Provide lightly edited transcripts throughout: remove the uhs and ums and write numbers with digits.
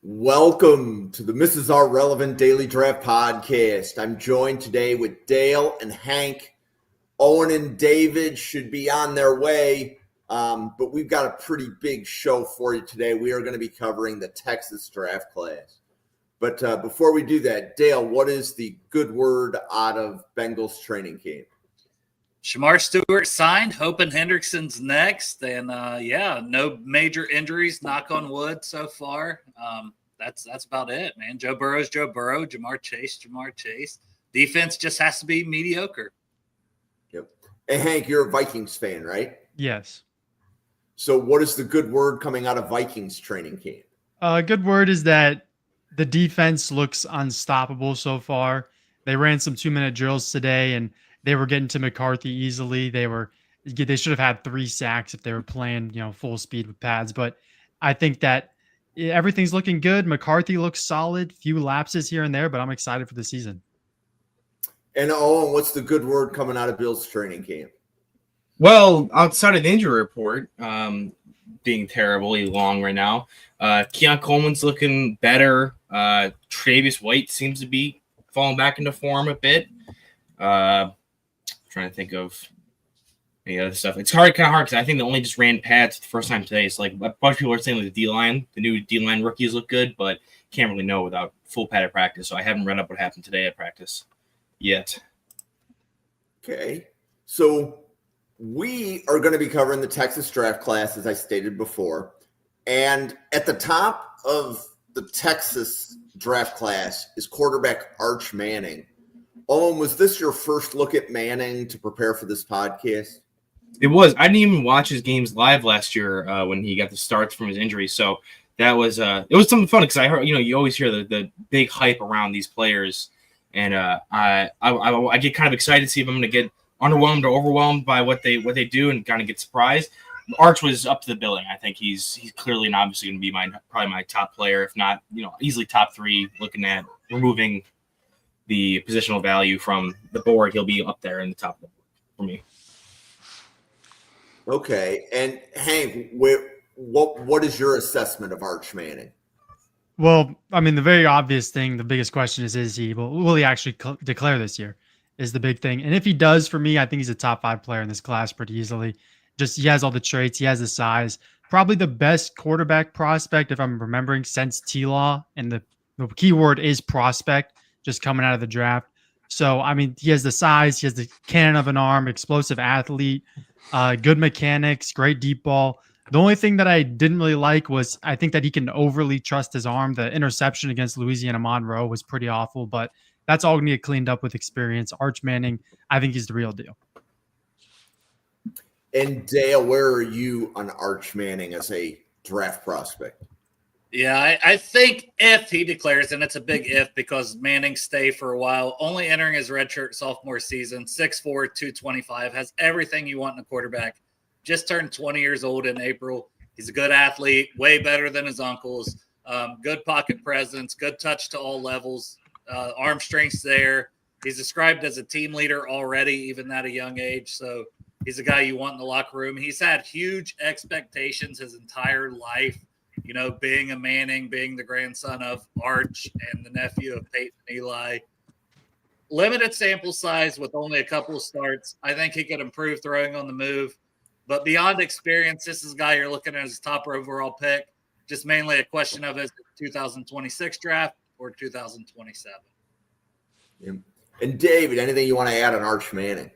Welcome to the Mrs. R Relevant Daily Draft Podcast. I'm joined today with Dale and Hank. Owen and David should be on their way, but we've got a pretty big show for you today. We are going to be covering the Texas draft class. But before we do that, Dale, what is the good word out of Bengals training camp? Shamar Stewart signed. Hoping Hendrickson's next. And, no major injuries, knock on wood so far. That's about it, man. Joe Burrow's Joe Burrow. Jamar Chase. Defense just has to be mediocre. Yep. Hey, Hank, you're a Vikings fan, right? Yes. So what is the good word coming out of Vikings training camp? Good word is that the defense looks unstoppable so far. They ran some 2-minute drills today, and they were getting to McCarthy easily. They should have had 3 sacks if they were playing, full speed with pads. But I think that everything's looking good. McCarthy looks solid. Few lapses here and there, but I'm excited for the season. And Owen, what's the good word coming out of Bill's training camp? Well, outside of the injury report being terribly long right now, Keon Coleman's looking better. Tre'Davious White seems to be falling back into form a bit. Trying to think of any other stuff. It's kind of hard because I think they only just ran pads the first time today. It's like a bunch of people are saying the D-line, the new D-line rookies look good, but can't really know without full padded practice. So I haven't read up what happened today at practice yet. Okay. So we are going to be covering the Texas draft class, as I stated before. And at the top of the Texas draft class is quarterback Arch Manning. Owen, was this your first look at Manning to prepare for this podcast? It was. I didn't even watch his games live last year when he got the starts from his injury. So that was it was something fun because I heard you always hear the big hype around these players, and I get kind of excited to see if I'm going to get underwhelmed or overwhelmed by what they do and kind of get surprised. Arch was up to the billing. I think he's clearly and obviously going to be probably my top player, if not easily top 3. Looking at removing the positional value from the board, he'll be up there in the top of the board for me. Okay, and Hank, what is your assessment of Arch Manning? Well, I mean, the very obvious thing, the biggest question is he? Will he actually declare this year? Is the big thing. And if he does, for me, I think he's a top 5 player in this class pretty easily. Just he has all the traits, he has the size. Probably the best quarterback prospect, if I'm remembering, since T-Law. And the key word is prospect, just coming out of the draft. So, I mean, he has the size, he has the cannon of an arm, explosive athlete, good mechanics, great deep ball. The only thing that I didn't really like was I think that he can overly trust his arm. The interception against Louisiana Monroe was pretty awful, but that's all going to get cleaned up with experience. Arch Manning, I think he's the real deal. And Dale, where are you on Arch Manning as a draft prospect? Yeah, I think if he declares, and it's a big if because Manning stay for a while, only entering his redshirt sophomore season, 6'4", 225, has everything you want in a quarterback. Just turned 20 years old in April. He's a good athlete, way better than his uncles. Good pocket presence, good touch to all levels. Arm strength's there. He's described as a team leader already, even at a young age. So he's a guy you want in the locker room. He's had huge expectations his entire life. Being a Manning, being the grandson of Arch and the nephew of Peyton Eli. Limited sample size with only a couple of starts. I think he could improve throwing on the move. But beyond experience, this is a guy you're looking at as a top overall pick. Just mainly a question of is it 2026 draft or 2027. Yeah. And David, anything you want to add on Arch Manning?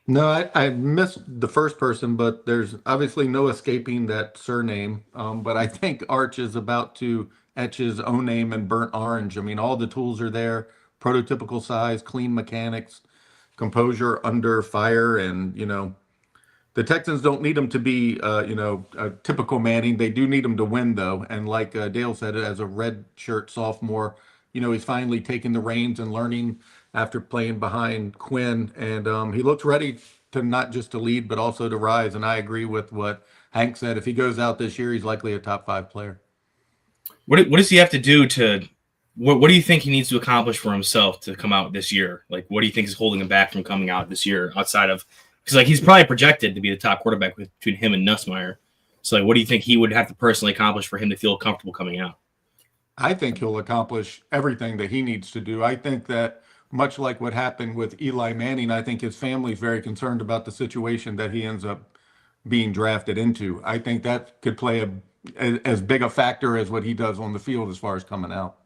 No, I missed the first person, but there's obviously no escaping that surname. But I think Arch is about to etch his own name in burnt orange. I mean, all the tools are there, prototypical size, clean mechanics, composure under fire. And, the Texans don't need him to be, a typical Manning. They do need him to win, though. And like Dale said, as a red shirt sophomore, he's finally taking the reins and learning after playing behind Quinn, and he looks ready to not just to lead, but also to rise. And I agree with what Hank said. If he goes out this year, he's likely a top 5 player. What does he have to do to what do you think he needs to accomplish for himself to come out this year? Like, what do you think is holding him back from coming out this year outside of because he's probably projected to be the top quarterback between him and Nussmeier. So what do you think he would have to personally accomplish for him to feel comfortable coming out? I think he'll accomplish everything that he needs to do. I think that much like what happened with Eli Manning, I think his family's very concerned about the situation that he ends up being drafted into. I think that could play as big a factor as what he does on the field as far as coming out.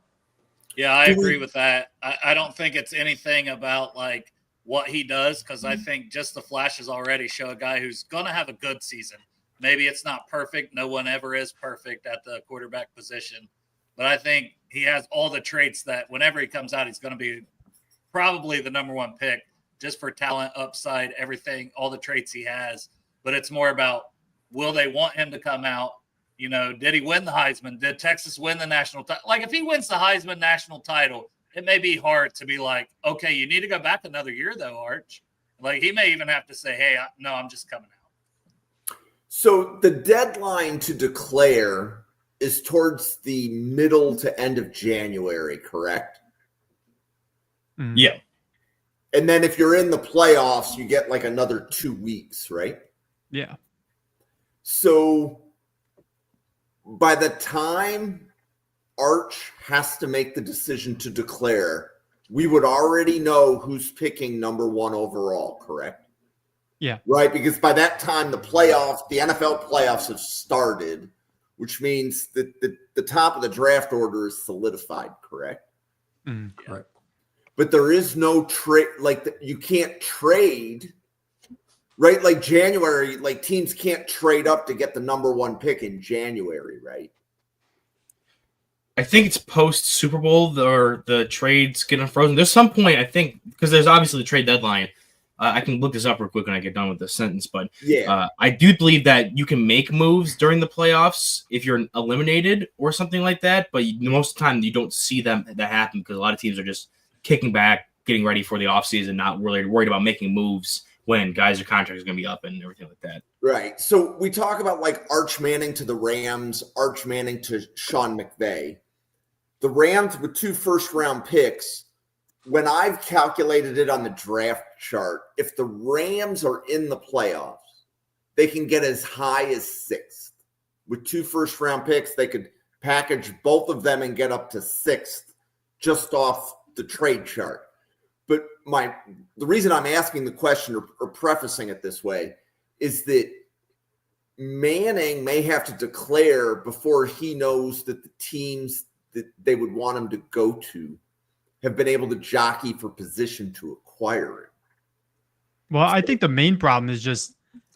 Yeah, I agree with that. I don't think it's anything about like what he does, because I think just the flashes already show a guy who's going to have a good season. Maybe it's not perfect. No one ever is perfect at the quarterback position. But I think he has all the traits that whenever he comes out, he's going to be probably the number one pick just for talent, upside, everything, all the traits he has. But it's more about, will they want him to come out? You know, did he win the Heisman? Did Texas win the national title? Like, if he wins the Heisman national title, it may be hard to be like, okay, you need to go back another year, though, Arch. Like, he may even have to say, hey, no, I'm just coming out. So the deadline to declare is towards the middle to end of January, correct? Yeah. And then if you're in the playoffs, you get like another 2 weeks, right? Yeah. So by the time Arch has to make the decision to declare, we would already know who's picking number one overall, correct? Yeah. Right, because by that time the NFL playoffs have started, which means that the top of the draft order is solidified, correct? Correct. But there is no trade, you can't trade, right? Like January, like teams can't trade up to get the number one pick in January, right? I think it's post Super Bowl or the trades get unfrozen. There's some point, I think, because there's obviously the trade deadline. I can look this up real quick when I get done with this sentence, but Yeah. I do believe that you can make moves during the playoffs if you're eliminated or something like that. But most of the time, you don't see that happen because a lot of teams are just kicking back, getting ready for the offseason, not really worried about making moves when guys' contracts are going to be up and everything like that. Right. So we talk about like Arch Manning to the Rams, Arch Manning to Sean McVay. The Rams with 2 first-round picks, when I've calculated it on the draft chart, if the Rams are in the playoffs, they can get as high as 6th. With 2 first-round picks, they could package both of them and get up to 6th just off the trade chart. But the reason I'm asking the question or prefacing it this way is that Manning may have to declare before he knows that the teams that they would want him to go to have been able to jockey for position to acquire it. Well, I think the main problem is just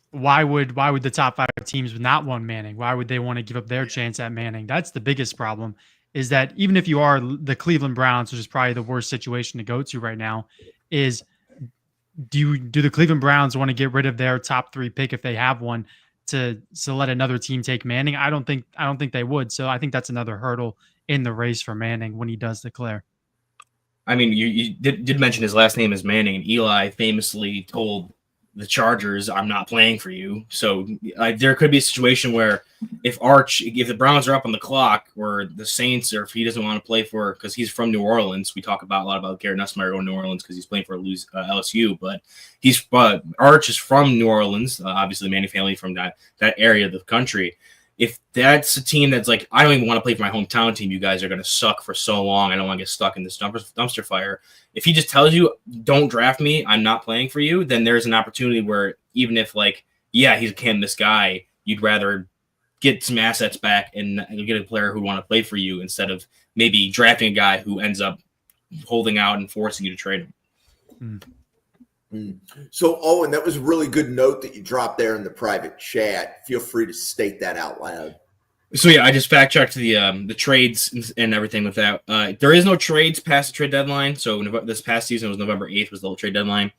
why would the top 5 teams not want Manning? Why would they want to give up their chance at Manning? That's the biggest problem, is that even if you are the Cleveland Browns, which is probably the worst situation to go to right now, is do the Cleveland Browns want to get rid of their top 3 pick if they have one to let another team take Manning? I don't think they would. So I think that's another hurdle in the race for Manning when he does declare. I mean, you did mention his last name is Manning, and Eli famously told the Chargers, "I'm not playing for you." So there could be a situation where if the Browns are up on the clock, or the Saints, or if he doesn't want to play for, because he's from New Orleans, we talk a lot about Garrett Nussmeier going to New Orleans because he's playing for LSU, but Arch is from New Orleans, obviously the Manning family from that area of the country. If that's a team that's like, I don't even want to play for my hometown team, you guys are going to suck for so long, I don't want to get stuck in this dumpster fire. If he just tells you, don't draft me, I'm not playing for you, then there's an opportunity where even if he's a can't-miss guy, you'd rather get some assets back and get a player who want to play for you instead of maybe drafting a guy who ends up holding out and forcing you to trade him. So, Owen, that was a really good note that you dropped there in the private chat. Feel free to state that out loud. So, yeah, I just fact-checked the trades and everything with that. There is no trades past the trade deadline. So, this past season was November 8th was the trade deadline.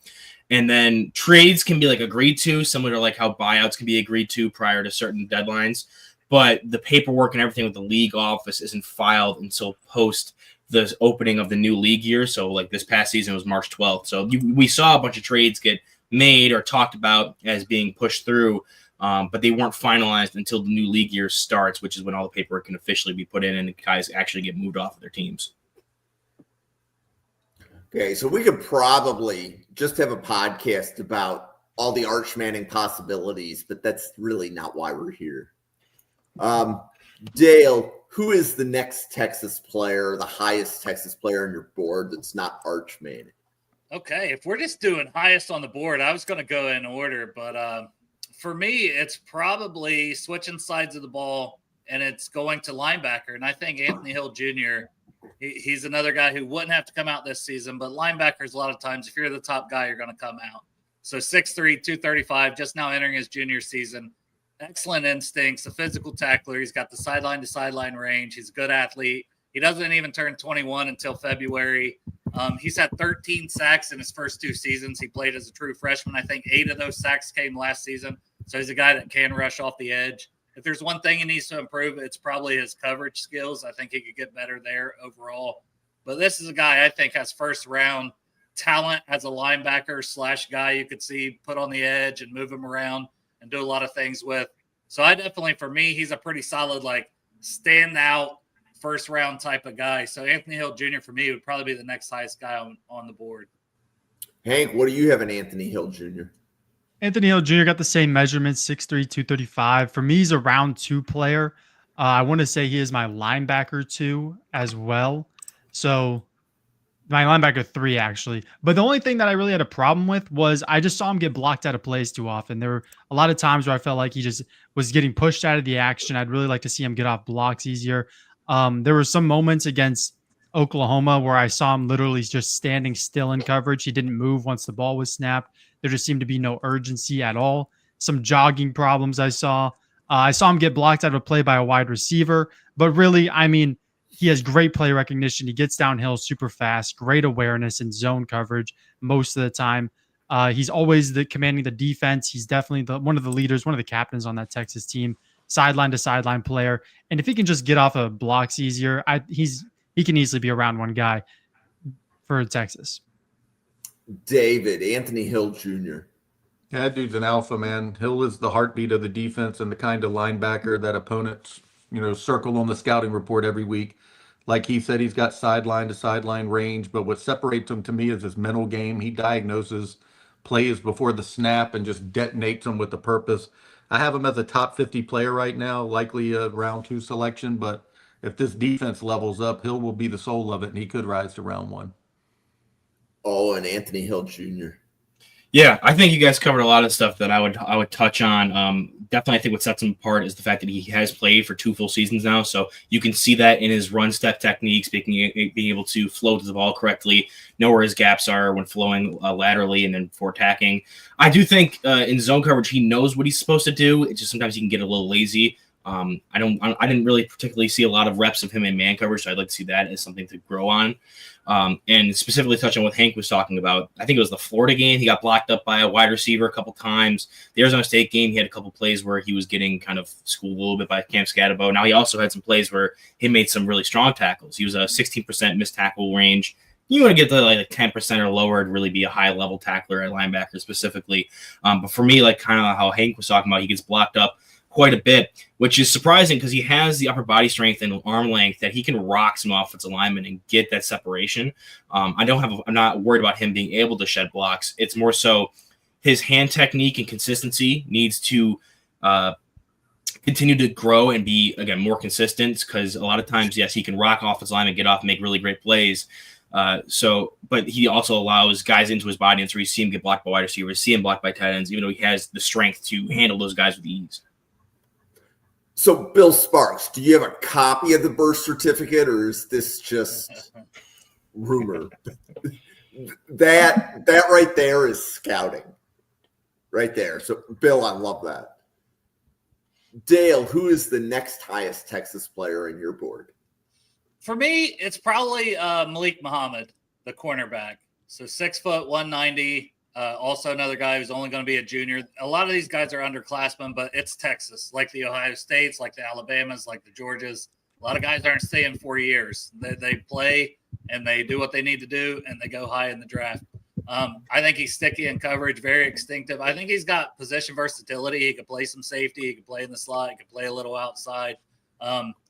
And then trades can be agreed to, similar to how buyouts can be agreed to prior to certain deadlines. But the paperwork and everything with the league office isn't filed until post the opening of the new league year. So this past season was March 12th. So we saw a bunch of trades get made or talked about as being pushed through, but they weren't finalized until the new league year starts, which is when all the paperwork can officially be put in and guys actually get moved off of their teams. Okay, so we could probably just have a podcast about all the Arch Manning possibilities, but that's really not why we're here. Dale, who is the next Texas player, the highest Texas player on your board that's not Arch Manning? Okay, if we're just doing highest on the board, I was going to go in order, but for me, it's probably switching sides of the ball, and it's going to linebacker. And I think Anthony Hill Jr., he's another guy who wouldn't have to come out this season, but linebackers, a lot of times, if you're the top guy, you're going to come out. So 6'3", 235, just now entering his junior season. Excellent instincts, a physical tackler. He's got the sideline-to-sideline range. He's a good athlete. He doesn't even turn 21 until February. He's had 13 sacks in his first 2 seasons. He played as a true freshman. I think 8 of those sacks came last season. So he's a guy that can rush off the edge. If there's one thing he needs to improve, it's probably his coverage skills. I think he could get better there overall. But this is a guy I think has first-round talent as a linebacker / guy you could see put on the edge and move him around and do a lot of things with. So I definitely, for me, he's a pretty solid, like, standout first-round type of guy. So Anthony Hill Jr. for me would probably be the next highest guy on the board. Hank, what do you have in Anthony Hill Jr.? Anthony Hill Jr. got the same measurements, 6'3", 235. For me, he's a round 2 player. I want to say he is my linebacker 2 as well. So my linebacker 3, actually. But the only thing that I really had a problem with was I just saw him get blocked out of plays too often. There were a lot of times where I felt like he just was getting pushed out of the action. I'd really like to see him get off blocks easier. There were some moments against Oklahoma where I saw him literally just standing still in coverage. He didn't move once the ball was snapped. There just seemed to be no urgency at all. Some jogging problems I saw. I saw him get blocked out of a play by a wide receiver. But really, I mean, he has great play recognition. He gets downhill super fast, great awareness and zone coverage most of the time. He's always commanding the defense. He's definitely one of the leaders, one of the captains on that Texas team, sideline to sideline player. And if he can just get off of blocks easier, he can easily be a round 1 guy for Texas. David, Anthony Hill Jr. Yeah, that dude's an alpha, man. Hill is the heartbeat of the defense and the kind of linebacker that opponents, circle on the scouting report every week. Like he said, he's got sideline to sideline range, but what separates him to me is his mental game. He diagnoses plays before the snap and just detonates them with a purpose. I have him as a top 50 player right now, likely a round 2 selection, but if this defense levels up, Hill will be the soul of it, and he could rise to round 1. Oh, and Anthony Hill Jr. Yeah, I think you guys covered a lot of stuff that I would touch on. Definitely, I think what sets him apart is the fact that he has played for 2 full seasons now, so you can see that in his run step techniques, being able to flow to the ball correctly, know where his gaps are when flowing laterally and then before attacking. I do think in zone coverage he knows what he's supposed to do. It's just sometimes he can get a little lazy. I didn't really particularly see a lot of reps of him in man coverage, so I'd like to see that as something to grow on. And specifically touching on what Hank was talking about, I think it was the Florida game. He got blocked up by a wide receiver a couple times. The Arizona State game, he had a couple plays where he was getting kind of schooled a little bit by Cam Scatabo. Now he also had some plays where he made some really strong tackles. He was a 16% missed tackle range. You want to get to like 10% or lower to really be a high level tackler at linebacker specifically. But for me, like kind of how Hank was talking about, he gets blocked up quite a bit, which is surprising because he has the upper body strength and arm length that he can rock some offensive linemen and get that separation. I'm not worried about him being able to shed blocks. It's more so his hand technique and consistency needs to continue to grow and be, again, more consistent, because a lot of times, yes, he can rock offensive linemen, get off, make really great plays. But he also allows guys into his body, and so you see him get blocked by wide receivers, see him blocked by tight ends, even though he has the strength to handle those guys with ease. So, Bill Sparks, do you have a copy of the birth certificate, or is this just rumor? That right there is scouting. Right there. So, Bill, I love that. Dale, who is the next highest Texas player in your board? For me, it's probably Malik Muhammad, the cornerback. So 6 foot, 190. Also another guy who's only going to be a junior. A lot of these guys are underclassmen, but it's Texas, like the Ohio States, like the Alabamas, like the Georgias. A lot of guys aren't staying 4 years. They play and they do what they need to do, and they go high in the draft. I think he's sticky in coverage, very instinctive. I think he's got position versatility. He could play some safety. He could play in the slot. He could play a little outside.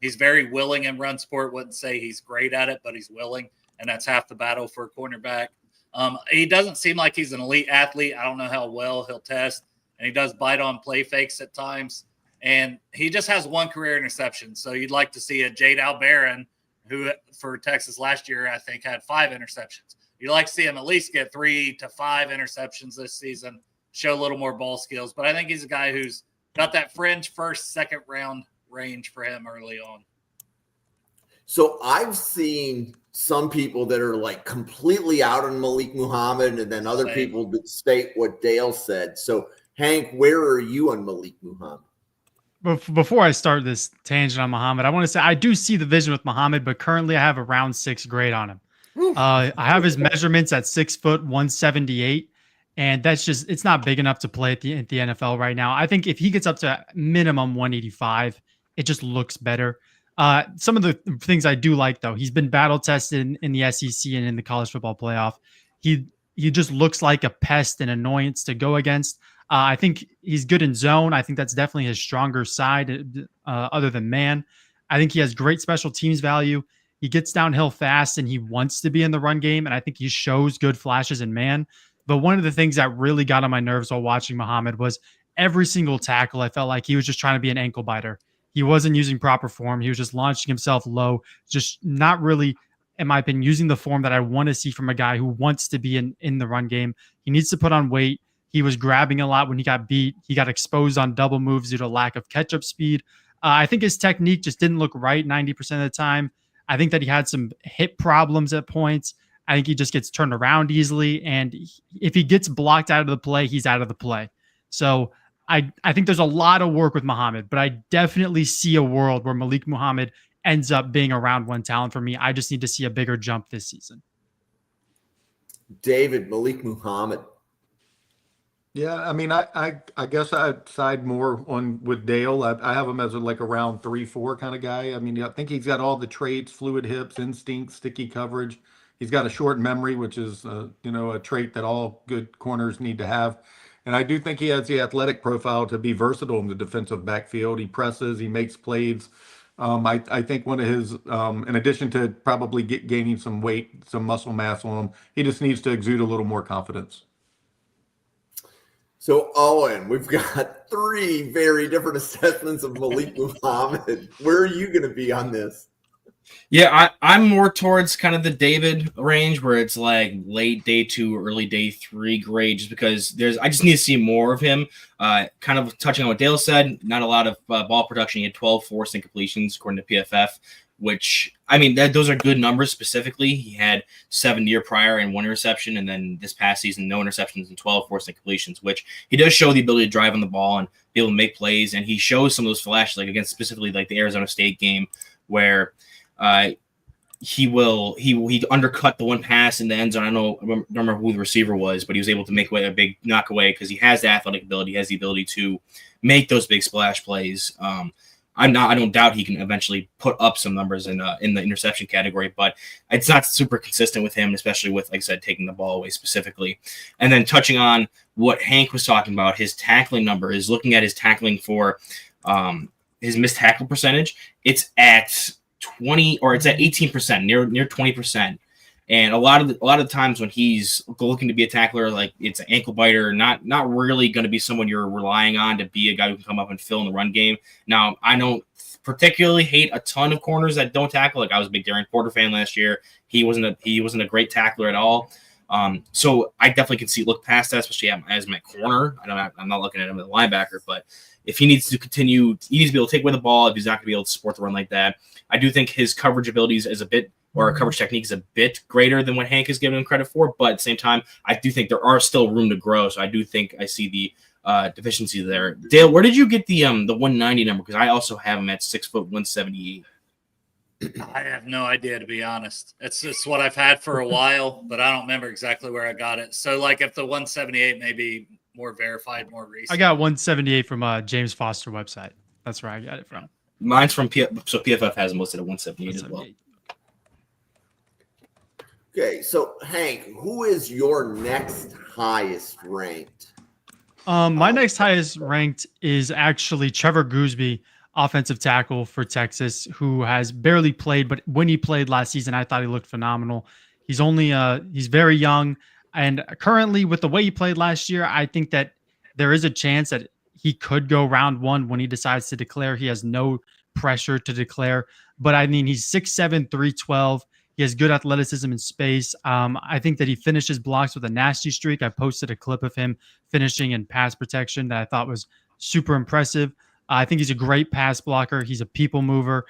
He's very willing in run support. Wouldn't say he's great at it, but he's willing, and that's half the battle for a cornerback. He doesn't seem like he's an elite athlete. I don't know how well he'll test, and he does bite on play fakes at times. And he just has one career interception. So you'd like to see a Jade Albaran, who for Texas last year, I think had 5 interceptions. You'd like to see him at least get 3 to 5 interceptions this season, show a little more ball skills. But I think he's a guy who's got that fringe first, second round range for him early on. So I've seen some people that are like completely out on Malik Muhammad, and then other Same. people that state what Dale said. So Hank, where are you on Malik Muhammad? Before I start this tangent on Muhammad, I want to say I do see the vision with Muhammad, but currently I have a round 6 grade on him. I have his measurements at 6 foot 178, and that's just, it's not big enough to play at the NFL right now. I think if he gets up to minimum 185, it just looks better. Some of the things I do like, though, he's been battle tested in the SEC and in the college football playoff. He just looks like a pest and annoyance to go against. I think he's good in zone. I think that's definitely his stronger side, other than man. I think he has great special teams value. He gets downhill fast, and he wants to be in the run game, and I think he shows good flashes in man. But one of the things that really got on my nerves while watching Muhammad was every single tackle, I felt like he was just trying to be an ankle biter. He wasn't using proper form. He was just launching himself low, just not really, in my opinion, using the form that I want to see from a guy who wants to be in the run game. He needs to put on weight. He was grabbing a lot when he got beat. He got exposed on double moves due to lack of catch-up speed. I think his technique just didn't look right 90% of the time. I think that he had some hip problems at points. I think he just gets turned around easily. And if he gets blocked out of the play, he's out of the play. So I think there's a lot of work with Muhammad, but I definitely see a world where Malik Muhammad ends up being a round 1 talent for me. I just need to see a bigger jump this season. David, Malik Muhammad. Yeah, I mean, I guess I'd side more on with Dale. I have him as a round 3-4 kind of guy. I mean, I think he's got all the traits: fluid hips, instinct, sticky coverage. He's got a short memory, which is a trait that all good corners need to have. And I do think he has the athletic profile to be versatile in the defensive backfield. He presses, he makes plays. I think one of his, in addition to probably gaining some weight, some muscle mass on him, he just needs to exude a little more confidence. So, Owen, we've got 3 very different assessments of Malik Muhammad. Where are you going to be on this? Yeah, I'm more towards kind of the David range where it's like late day 2, early day 3 grade, just because I just need to see more of him. Kind of touching on what Dale said, not a lot of ball production. He had 12 forced incompletions according to PFF, which, I mean, those are good numbers specifically. He had 7 the year prior and 1 interception, and then this past season, no interceptions and 12 forced incompletions, which he does show the ability to drive on the ball and be able to make plays. And he shows some of those flashes, like against specifically like the Arizona State game where he undercut the one pass in the end zone. I don't remember who the receiver was, but he was able to make a big knock away because he has the athletic ability, he has the ability to make those big splash plays. I don't doubt he can eventually put up some numbers in the interception category, but it's not super consistent with him, especially with, like I said, taking the ball away specifically. And then touching on what Hank was talking about, his tackling number is looking at his tackling for his missed tackle percentage. It's at 20, or it's at 18%, near 20%. And a lot of times when he's looking to be a tackler, like it's an ankle biter, not really going to be someone you're relying on to be a guy who can come up and fill in the run game. Now, I don't particularly hate a ton of corners that don't tackle. Like I was a big Darren Porter fan last year. He wasn't a great tackler at all. So I definitely can look past that, especially as my corner. I'm not looking at him as a linebacker, but if he needs to continue, he needs to be able to take away the ball if he's not going to be able to support the run like that. I do think his coverage abilities is a bit, or coverage technique is a bit greater than what Hank is giving him credit for, but at the same time, I do think there are still room to grow. So I do think I see the deficiency there. Dale, where did you get the 190 number? Because I also have him at 6 foot 178. I have no idea, to be honest. It's just what I've had for a while, but I don't remember exactly where I got it. So, like, if the 178 may be more verified, more recent. I got 178 from James Foster website. That's where I got it from. Mine's from so PFF has him listed at 178 as well. Okay, so Hank, who is your next highest ranked? My next highest ranked is actually Trevor Gooseby, offensive tackle for Texas, who has barely played, but when he played last season, I thought he looked phenomenal. He's very young, and currently with the way he played last year, I think that there is a chance that he could go round one when he decides to declare. He has no pressure to declare. But I mean, he's 6'7", 312. He has good athleticism in space. I think that he finishes blocks with a nasty streak. I posted a clip of him finishing in pass protection that I thought was super impressive. I think he's a great pass blocker. He's a people mover.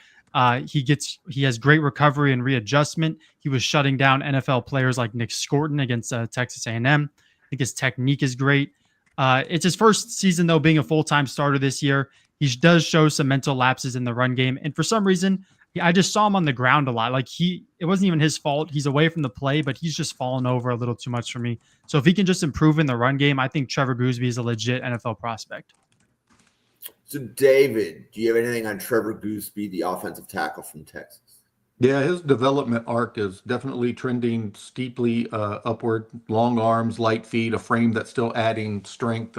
He has great recovery and readjustment. He was shutting down NFL players like Nick Scorton against Texas A&M. I think his technique is great. It's his first season, though, being a full-time starter this year. He does show some mental lapses in the run game. And for some reason, I just saw him on the ground a lot. Like it wasn't even his fault. He's away from the play, but he's just fallen over a little too much for me. So if he can just improve in the run game, I think Trevor Goosby is a legit NFL prospect. So, David, do you have anything on Trevor Goosby, the offensive tackle from Texas? Yeah, his development arc is definitely trending steeply upward. Long arms, light feet, a frame that's still adding strength.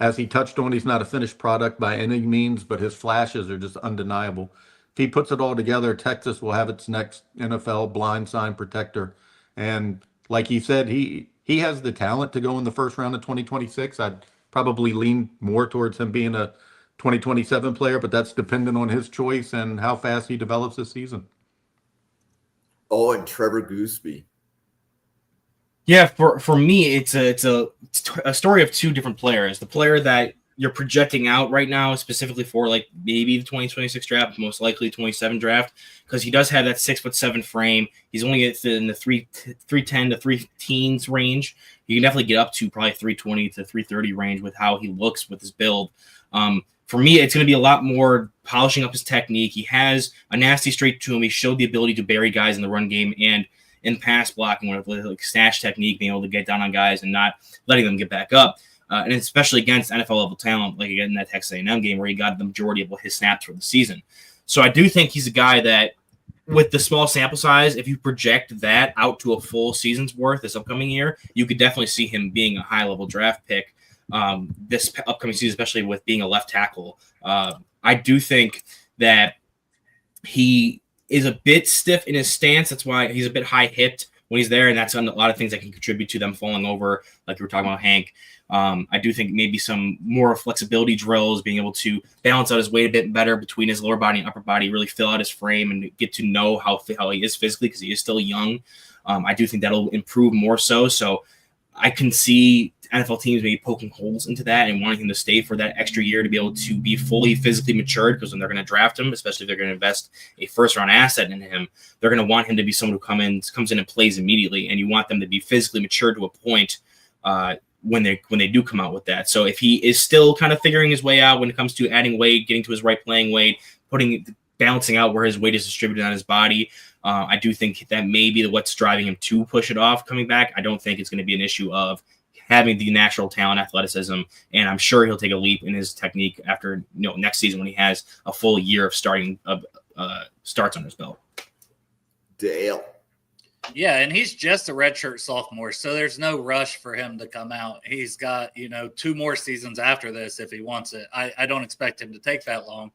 As he touched on, he's not a finished product by any means, but his flashes are just undeniable. If he puts it all together, Texas will have its next NFL blind sign protector. And like he said, he has the talent to go in the first round of 2026. I'd probably lean more towards him being a 2027 player, but that's dependent on his choice and how fast he develops this season. Oh, and Trevor Goosby. Yeah, for me, it's a story of two different players. The player that you're projecting out right now, specifically for like maybe the 2026 draft, most likely 27 draft, because he does have that 6'7" frame. He's only in the 310 to 3 range. You can definitely get up to probably 320 to 330 range with how he looks with his build. For me, it's going to be a lot more polishing up his technique. He has a nasty streak to him. He showed the ability to bury guys in the run game and in pass blocking with like snatch technique, being able to get down on guys and not letting them get back up. And especially against NFL level talent, like again in that Texas A&M game where he got the majority of his snaps for the season. So I do think he's a guy that, with the small sample size, if you project that out to a full season's worth this upcoming year, you could definitely see him being a high level draft pick this upcoming season, especially with being a left tackle. I do think that he is a bit stiff in his stance. That's why he's a bit high hipped when he's there, and that's a lot of things that can contribute to them falling over, like we were talking about Hank. I do think maybe some more flexibility drills, being able to balance out his weight a bit better between his lower body and upper body, really fill out his frame and get to know how he is physically, because he is still young. I do think that'll improve more so. So I can see NFL teams maybe poking holes into that and wanting him to stay for that extra year to be able to be fully physically matured, because when they're going to draft him, especially if they're going to invest a first-round asset in him, they're going to want him to be someone who comes in and plays immediately, and you want them to be physically matured to a point when they do come out with that. So if he is still kind of figuring his way out when it comes to adding weight, getting to his right playing weight, balancing out where his weight is distributed on his body, I do think that may be what's driving him to push it off coming back. I don't think it's going to be an issue of having the natural talent, athleticism, and I'm sure he'll take a leap in his technique after next season when he has a full year of starts on his belt. Dale. Yeah, and he's just a redshirt sophomore, so there's no rush for him to come out. He's got 2 more seasons after this if he wants it. I don't expect him to take that long.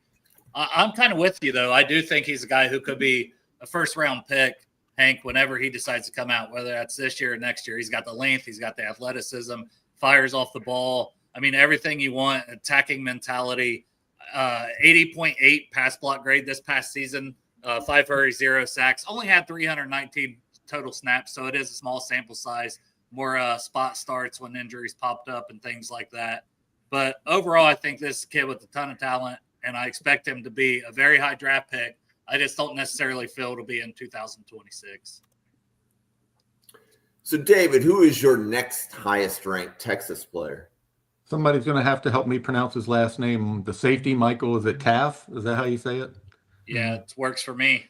I'm kind of with you, though. I do think he's a guy who could be a first-round pick, Hank, whenever he decides to come out, whether that's this year or next year. He's got the length. He's got the athleticism, fires off the ball. I mean, everything you want, attacking mentality, 80.8 pass block grade this past season, 5 hurries, 0 sacks, only had 319 total snaps, so it is a small sample size, more spot starts when injuries popped up and things like that. But overall, I think this kid with a ton of talent, and I expect him to be a very high draft pick. I just don't necessarily feel it'll be in 2026. So, David, who is your next highest ranked Texas player? Somebody's going to have to help me pronounce his last name. The safety, Michael, is it Taff? Is that how you say it? Yeah, it works for me.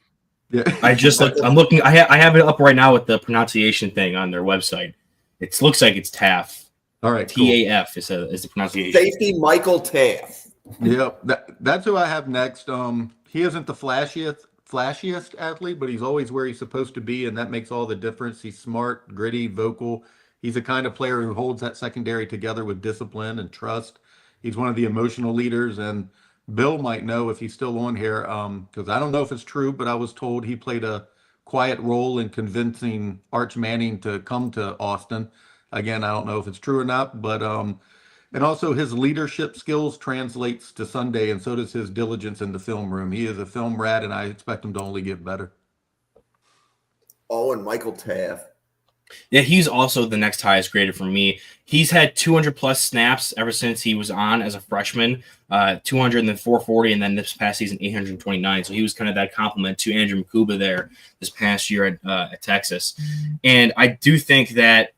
Yeah. I just looked. I'm looking. I have it up right now with the pronunciation thing on their website. It looks like it's Taff. All right. TAF is the pronunciation. Safety Michael Taff. Yep. That's who I have next. He isn't the flashiest athlete, but he's always where he's supposed to be, and that makes all the difference. He's smart, gritty, vocal. He's the kind of player who holds that secondary together with discipline and trust. He's one of the emotional leaders, and Bill might know if he's still on here, because I don't know if it's true, but I was told he played a quiet role in convincing Arch Manning to come to Austin. Again, I don't know if it's true or not, but And also his leadership skills translates to Sunday, and so does his diligence in the film room. He is a film rat, and I expect him to only get better. Oh, and Michael Taft. Yeah, he's also the next highest graded for me. He's had 200 plus snaps ever since he was on as a freshman, 200 and then 440, and then this past season 829. So he was kind of that compliment to Andrew Mkuba there this past year at Texas. And I do think that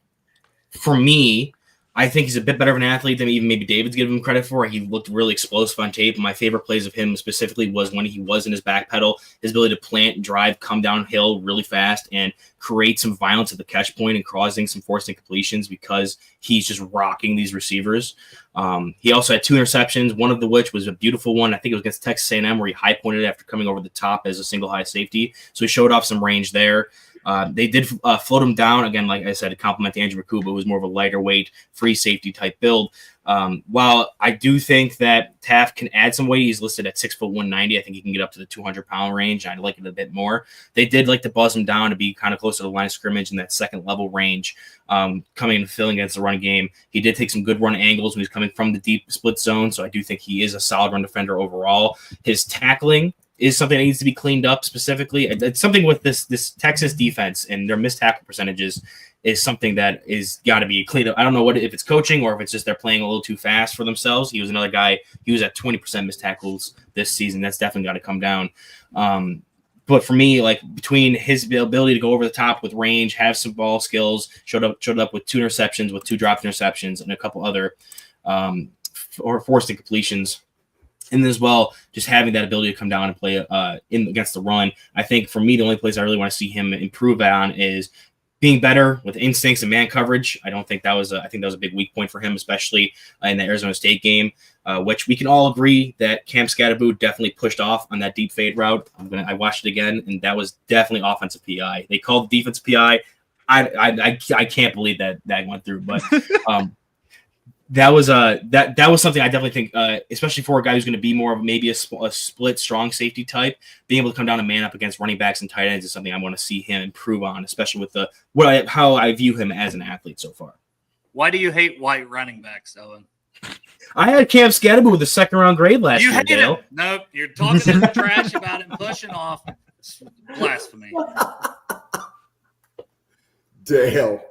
for me, I think he's a bit better of an athlete than even maybe David's giving him credit for. He looked really explosive on tape. My favorite plays of him specifically was when he was in his back pedal, his ability to plant, drive, come downhill really fast, and create some violence at the catch point and causing some forced incompletions because he's just rocking these receivers. He also had 2 interceptions, one of which was a beautiful one. I think it was against Texas A&M where he high pointed after coming over the top as a single high safety. So he showed off some range there. They did float him down again, like I said, to compliment Andrew Mkuba, who was more of a lighter weight, free safety type build. While I do think that Taft can add some weight, he's listed at 6'190". I think he can get up to the 200-pound range. I'd like it a bit more. They did like to buzz him down to be kind of close to the line of scrimmage in that second level range, coming and filling against the run game. He did take some good run angles when he's coming from the deep split zone, so I do think he is a solid run defender overall. His tackling is something that needs to be cleaned up specifically. It's something with this Texas defense and their missed tackle percentages is something that is got to be cleaned up. I don't know if it's coaching or if it's just they're playing a little too fast for themselves. He was another guy. He was at 20% missed tackles this season. That's definitely got to come down. But for me, like between his ability to go over the top with range, have some ball skills, showed up with 2 interceptions, with 2 dropped interceptions, and a couple other or forced incompletions. And as well, just having that ability to come down and play in against the run. I think for me, the only place I really want to see him improve on is being better with instincts and man coverage. I don't think I think that was a big weak point for him, especially in the Arizona State game, which we can all agree that Cam Scatterboot definitely pushed off on that deep fade route. I watched it again, and that was definitely offensive PI. They called defensive PI. I can't believe that went through, but that was something I definitely think, especially for a guy who's going to be more of maybe a split strong safety type, being able to come down and man up against running backs and tight ends is something I want to see him improve on, especially with how I view him as an athlete so far. Why do you hate white running backs, Owen? I had Cam Scatterboot with a 2nd round grade last year. You hate Dale. him? Nope. You're talking trash about him pushing off. It's blasphemy. Dale.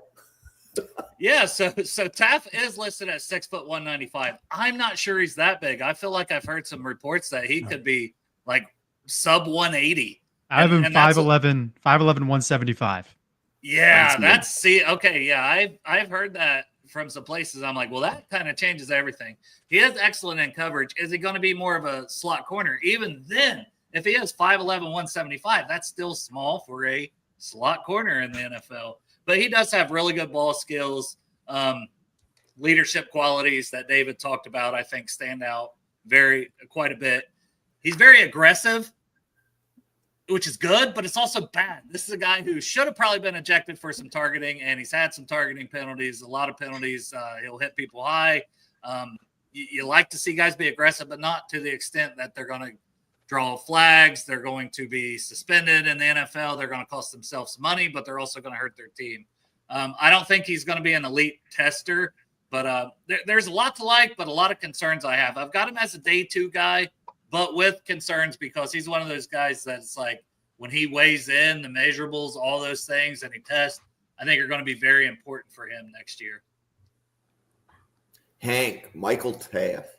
Yeah, so Taft is listed at 6'195". I'm not sure he's that big. I feel like I've heard some reports that he could be like sub 180. I have him 5'11", 175. Yeah, I've heard that from some places. I'm like, well, that kind of changes everything. He is excellent in coverage. Is he going to be more of a slot corner? Even then, if he is 5'11", 175, that's still small for a slot corner in the NFL. But he does have really good ball skills, leadership qualities that David talked about, I think stand out quite a bit. He's very aggressive, which is good, but it's also bad. This is a guy who should have probably been ejected for some targeting, and he's had some targeting penalties, a lot of penalties. He'll hit people high. You like to see guys be aggressive, but not to the extent that they're going to draw flags. They're going to be suspended in the NFL. They're going to cost themselves money, but they're also going to hurt their team. I don't think he's going to be an elite tester, but there's a lot to like, but a lot of concerns I have. I've got him as a day 2 guy, but with concerns because he's one of those guys that's like when he weighs in, the measurables, all those things, and he tests, I think are going to be very important for him next year. Hank, Michael Taft.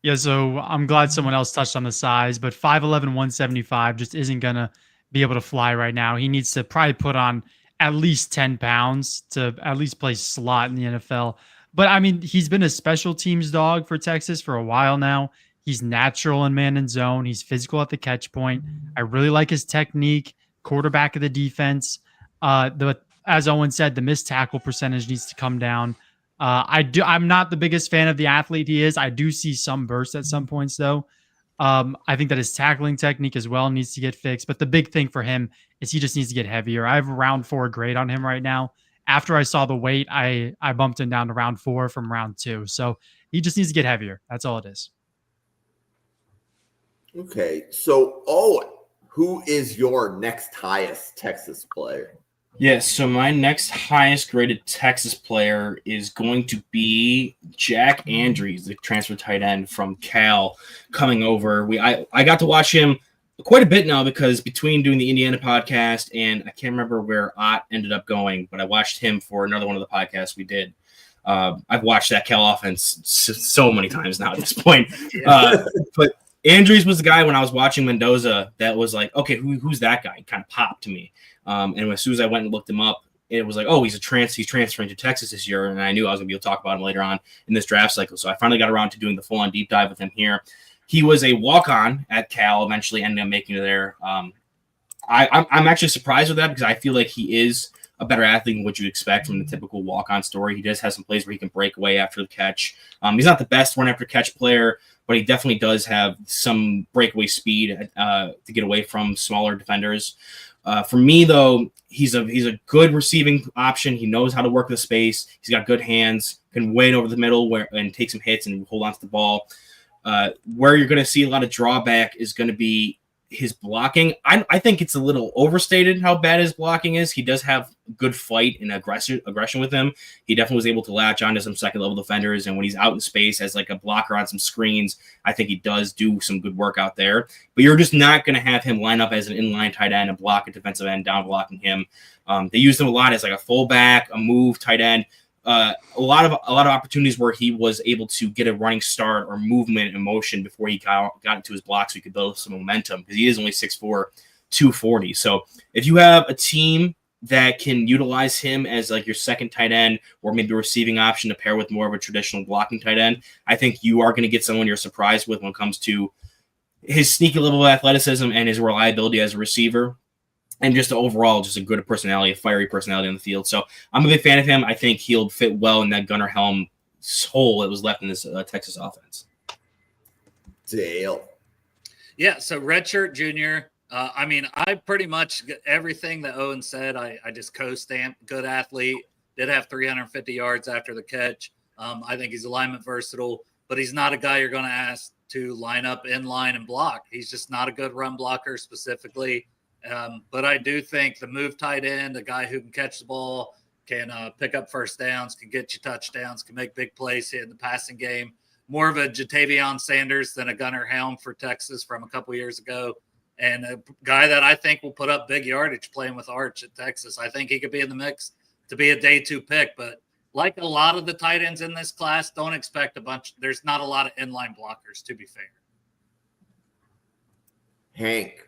Yeah, so I'm glad someone else touched on the size, but 5'11", 175 just isn't going to be able to fly right now. He needs to probably put on at least 10 pounds to at least play slot in the NFL. But, I mean, he's been a special teams dog for Texas for a while now. He's natural in man and zone. He's physical at the catch point. I really like his technique, quarterback of the defense. As Owen said, the missed tackle percentage needs to come down. I'm not the biggest fan of the athlete he is. I do see some bursts at some points, though. I think that his tackling technique as well needs to get fixed. But the big thing for him is he just needs to get heavier. I have a round 4 grade on him right now. After I saw the weight, I bumped him down to round 4 from round 2. So he just needs to get heavier. That's all it is. Okay. So, Owen, who is your next highest Texas player? Yeah, so my next highest graded Texas player is going to be Jack Andrews, the transfer tight end from Cal, coming over. I got to watch him quite a bit now because between doing the Indiana podcast and I can't remember where Ott ended up going, but I watched him for another one of the podcasts we did. I've watched that Cal offense so many times now at this point. But Andrews was the guy when I was watching Mendoza that was like, okay, who's that guy? It kind of popped to me. And as soon as I went and looked him up, it was like, oh, he's transferring to Texas this year. And I knew I was going to be able to talk about him later on in this draft cycle. So I finally got around to doing the full-on deep dive with him here. He was a walk-on at Cal, eventually ended up making it there. I'm actually surprised with that because I feel like he is a better athlete than what you'd expect from the typical walk-on story. He does have some plays where he can break away after the catch. He's not the best run-after-catch player, but he definitely does have some breakaway speed to get away from smaller defenders. For me, though, he's a good receiving option. He knows how to work the space. He's got good hands, can wade over the middle and take some hits and hold on to the ball. Where you're going to see a lot of drawback is going to be his blocking. I think it's a little overstated how bad his blocking is. He does have good fight and aggression with him. He definitely was able to latch onto some second level defenders. And when he's out in space as like a blocker on some screens, I think he does do some good work out there. But you're just not going to have him line up as an inline tight end and block a defensive end down blocking him. They used him a lot as like a fullback, a move tight end. A lot of opportunities where he was able to get a running start or movement and motion before he got into his block so he could build some momentum because he is only 6'4", 240. So if you have a team that can utilize him as like your second tight end or maybe a receiving option to pair with more of a traditional blocking tight end, I think you are going to get someone you're surprised with when it comes to his sneaky level of athleticism and his reliability as a receiver. And just overall, just a good personality, a fiery personality on the field. So I'm a big fan of him. I think he'll fit well in that Gunnar Helm hole that was left in this Texas offense. Dale. Yeah, so redshirt junior. I pretty much everything that Owen said, I just co-stamped. Good athlete. Did have 350 yards after the catch. I think he's alignment versatile, but he's not a guy you're going to ask to line up in line and block. He's just not a good run blocker specifically. But I do think the move tight end, a guy who can catch the ball, can pick up first downs, can get you touchdowns, can make big plays in the passing game. More of a Jatavion Sanders than a Gunnar Helm for Texas from a couple years ago. And a guy that I think will put up big yardage playing with Arch at Texas. I think he could be in the mix to be a day 2 pick. But like a lot of the tight ends in this class, don't expect a bunch. There's not a lot of inline blockers, to be fair. Hank.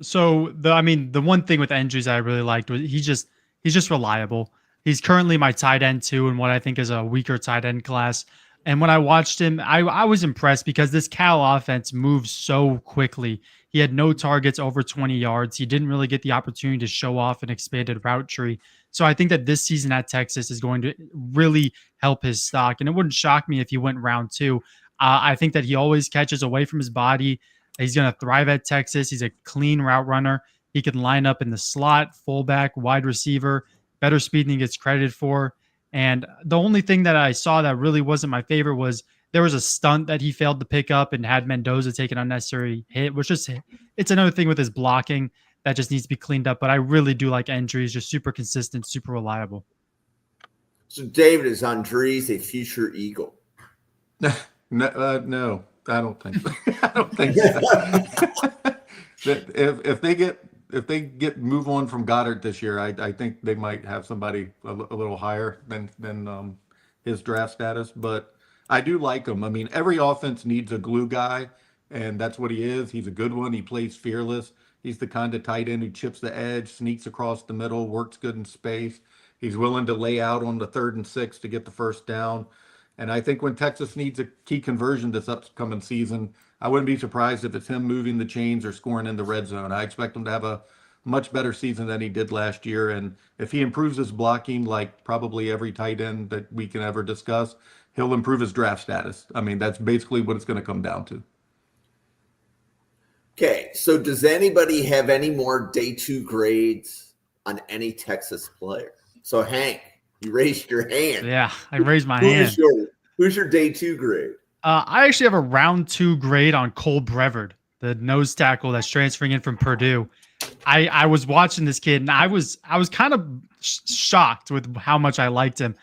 So the one thing with Andrews I really liked was he's just reliable. He's currently my tight end too, in what I think is a weaker tight end class. And when I watched him, I was impressed because this Cal offense moves so quickly. He had no targets over 20 yards. He didn't really get the opportunity to show off an expanded route tree. So I think that this season at Texas is going to really help his stock. And it wouldn't shock me if he went round 2. I think that he always catches away from his body. He's going to thrive at Texas. He's a clean route runner. He can line up in the slot, fullback, wide receiver, better speed than he gets credited for. And the only thing that I saw that really wasn't my favorite was there was a stunt that he failed to pick up and had Mendoza take an unnecessary hit, which is it's another thing with his blocking that just needs to be cleaned up. But I really do like Andrews, just super consistent, super reliable. So David, is Andrews a future Eagle? No. I don't think so. I don't think so. if they get move on from Goddard this year, I think they might have somebody a little higher than his draft status. But I do like him. I mean, every offense needs a glue guy, and that's what he is. He's a good one. He plays fearless. He's the kind of tight end who chips the edge, sneaks across the middle, works good in space. He's willing to lay out on the 3rd and 6 to get the first down. And I think when Texas needs a key conversion this upcoming season, I wouldn't be surprised if it's him moving the chains or scoring in the red zone. I expect him to have a much better season than he did last year. And if he improves his blocking, like probably every tight end that we can ever discuss, he'll improve his draft status. I mean, that's basically what it's going to come down to. Okay, so does anybody have any more day 2 grades on any Texas player? So Hank, you raised your hand. Yeah, I raised my hand. Who's your day 2 grade? I actually have a round 2 grade on Cole Brevard, the nose tackle that's transferring in from Purdue. I was watching this kid and I was kind of shocked with how much I liked him.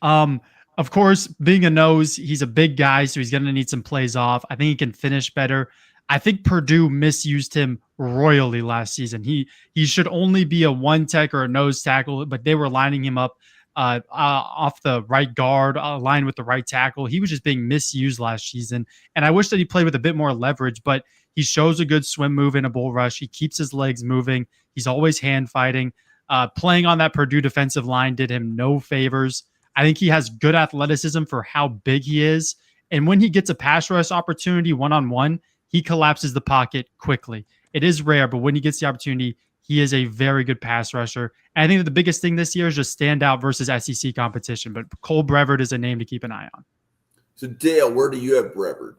Of course, being a nose, he's a big guy, so he's going to need some plays off. I think he can finish better. I think Purdue misused him royally last season. He should only be a one tech or a nose tackle, but they were lining him up off the right guard, aligned with the right tackle. He was just being misused last season, and I wish that he played with a bit more leverage. But he shows a good swim move in a bull rush. He keeps his legs moving. He's always hand fighting. Playing on that Purdue defensive line did him no favors. I think he has good athleticism for how big he is, and when he gets a pass rush opportunity one-on-one, he collapses the pocket quickly. It is rare, but when he gets the opportunity, he is a very good pass rusher. And I think that the biggest thing this year is just stand out versus SEC competition. But Cole Brevard is a name to keep an eye on. So, Dale, where do you have Brevard?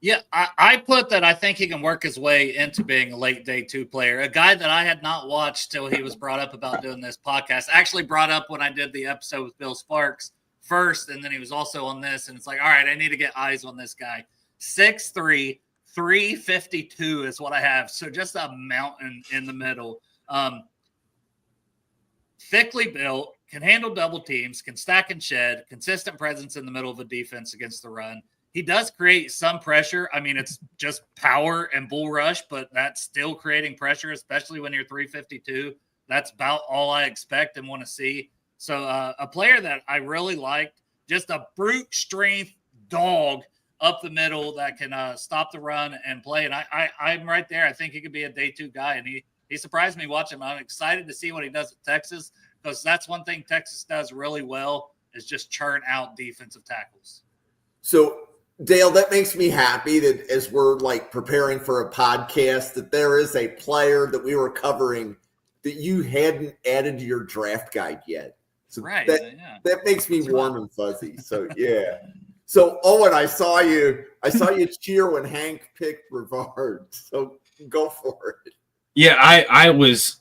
Yeah, I put that I think he can work his way into being a late day 2 player. A guy that I had not watched till he was brought up about doing this podcast. Actually brought up when I did the episode with Bill Sparks first, and then he was also on this. And it's like, all right, I need to get eyes on this guy. 6'3", 352 is what I have. So just a mountain in the middle. Thickly built, can handle double teams, can stack and shed, consistent presence in the middle of a defense against the run. He does create some pressure. I mean, it's just power and bull rush, but that's still creating pressure, especially when you're 352. That's about all I expect and want to see. So a player that I really liked, just a brute strength dog up the middle that can stop the run and play. And I'm right there. I think he could be a day 2 guy. And he surprised me watching him. I'm excited to see what he does at Texas, because that's one thing Texas does really well is just churn out defensive tackles. So, Dale, that makes me happy that as we're like preparing for a podcast, that there is a player that we were covering that you hadn't added to your draft guide yet. So right. That makes me warm and fuzzy. So, yeah. So, Owen, I saw you cheer when Hank picked Brevard. So go for it. Yeah, I was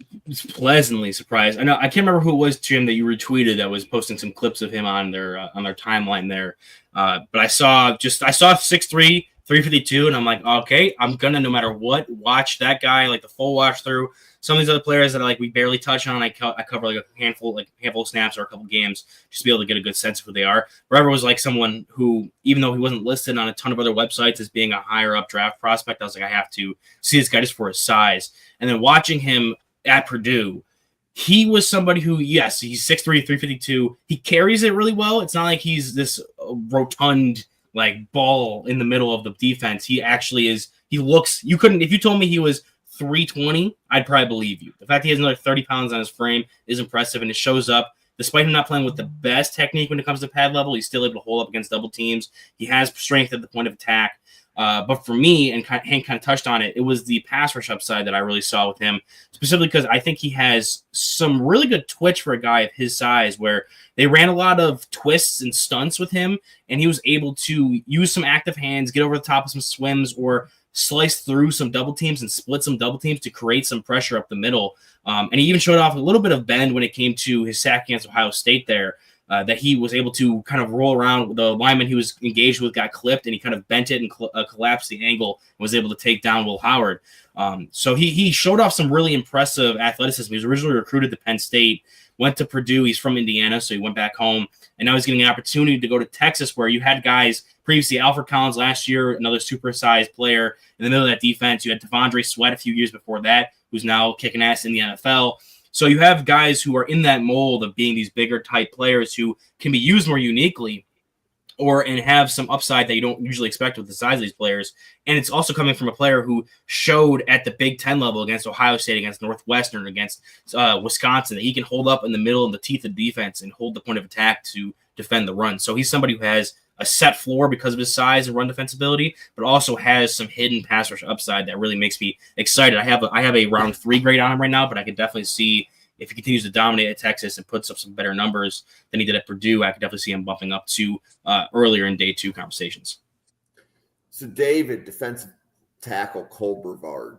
pleasantly surprised. I know I can't remember who it was, Jim, that you retweeted that was posting some clips of him on their timeline there. But I saw 6'3", 352, and I'm like, okay, I'm gonna, no matter what, watch that guy like the full watch through. Some of these other players that we barely touch on, I cover like a handful of snaps or a couple games just to be able to get a good sense of who they are. Brevard was like someone who, even though he wasn't listed on a ton of other websites as being a higher up draft prospect, I was like, I have to see this guy just for his size. And then watching him at Purdue, he was somebody who, yes, he's 6'3", 352. He carries it really well. It's not like he's this rotund like ball in the middle of the defense. He actually is. He looks. You couldn't, if you told me he was 320, I'd probably believe you. The fact he has another 30 pounds on his frame is impressive, and it shows up. Despite him not playing with the best technique when it comes to pad level, he's still able to hold up against double teams. He has strength at the point of attack. But for me, and Hank kind of touched on it, it was the pass rush upside that I really saw with him, specifically because I think he has some really good twitch for a guy of his size, where they ran a lot of twists and stunts with him, and he was able to use some active hands, get over the top of some swims, or slice through some double teams and split some double teams to create some pressure up the middle. And he even showed off a little bit of bend when it came to his sack against Ohio State there. That he was able to kind of roll around. The lineman he was engaged with got clipped, and he kind of bent it and collapsed the angle and was able to take down Will Howard. So he showed off some really impressive athleticism. He was originally recruited to Penn State, went to Purdue. He's from Indiana, so he went back home, and now he's getting an opportunity to go to Texas, where you had guys previously, Alfred Collins last year, another supersized player in the middle of that defense. You had Devondre Sweat a few years before that, who's now kicking ass in the NFL. So you have guys who are in that mold of being these bigger type players who can be used more uniquely and have some upside that you don't usually expect with the size of these players. And it's also coming from a player who showed at the Big Ten level against Ohio State, against Northwestern, against Wisconsin, that he can hold up in the middle of the teeth of defense and hold the point of attack to defend the run. So he's somebody who has a set floor because of his size and run defensibility, but also has some hidden pass rush upside that really makes me excited. I have a round 3 grade on him right now, but I could definitely see if he continues to dominate at Texas and puts up some better numbers than he did at Purdue, I could definitely see him bumping up to earlier in day 2 conversations. So, David, defensive tackle Cole Brevard.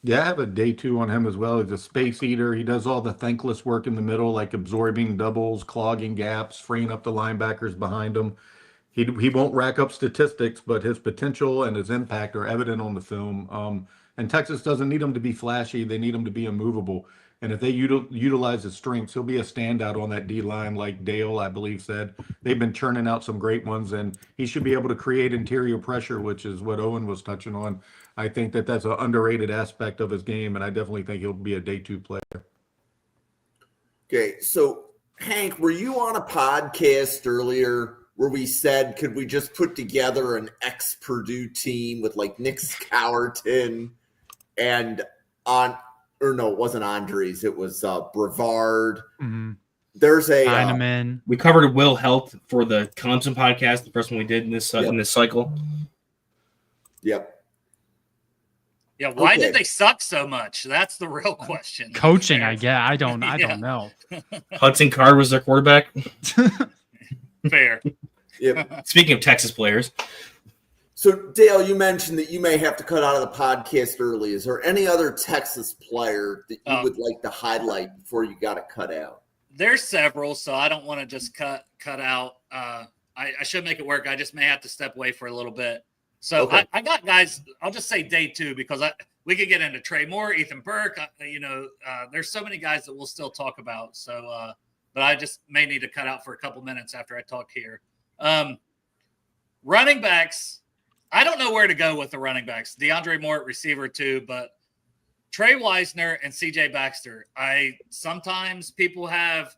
Yeah, I have a day 2 on him as well. He's a space eater. He does all the thankless work in the middle, like absorbing doubles, clogging gaps, freeing up the linebackers behind him. He won't rack up statistics, but his potential and his impact are evident on the film. And Texas doesn't need him to be flashy. They need him to be immovable. And if they utilize his strengths, he'll be a standout on that D line, like Dale, I believe, said. They've been churning out some great ones, and he should be able to create interior pressure, which is what Owen was touching on. I think that that's an underrated aspect of his game, and I definitely think he'll be a day 2 player. Okay, so Hank, were you on a podcast earlier where we said, could we just put together an ex-Purdue team with like Nick Scourton and or no, it wasn't Andres. It was Brevard. Mm-hmm. There's a Heineman. We covered Will Health for the Clemson podcast, the first one we did in this cycle. Yep. Yeah, why Okay. did they suck so much? That's the real question. Coaching, I get. I don't Yeah. know. Hudson Card was their quarterback. Fair. Yep. Speaking of Texas players, So Dale, you mentioned that you may have to cut out of the podcast early. Is there any other Texas player that you would like to highlight before you got to cut out? There's several, so I don't want to just cut out. I should make it work. I just may have to step away for a little bit. So Okay. I got guys. I'll just say day 2 because we could get into Trey Moore, Ethan Burke. There's so many guys that we'll still talk about. So, but I just may need to cut out for a couple minutes after I talk here. Running backs. I don't know where to go with the running backs. DeAndre Moore at receiver 2, but Trey Wisner and CJ Baxter. Sometimes people have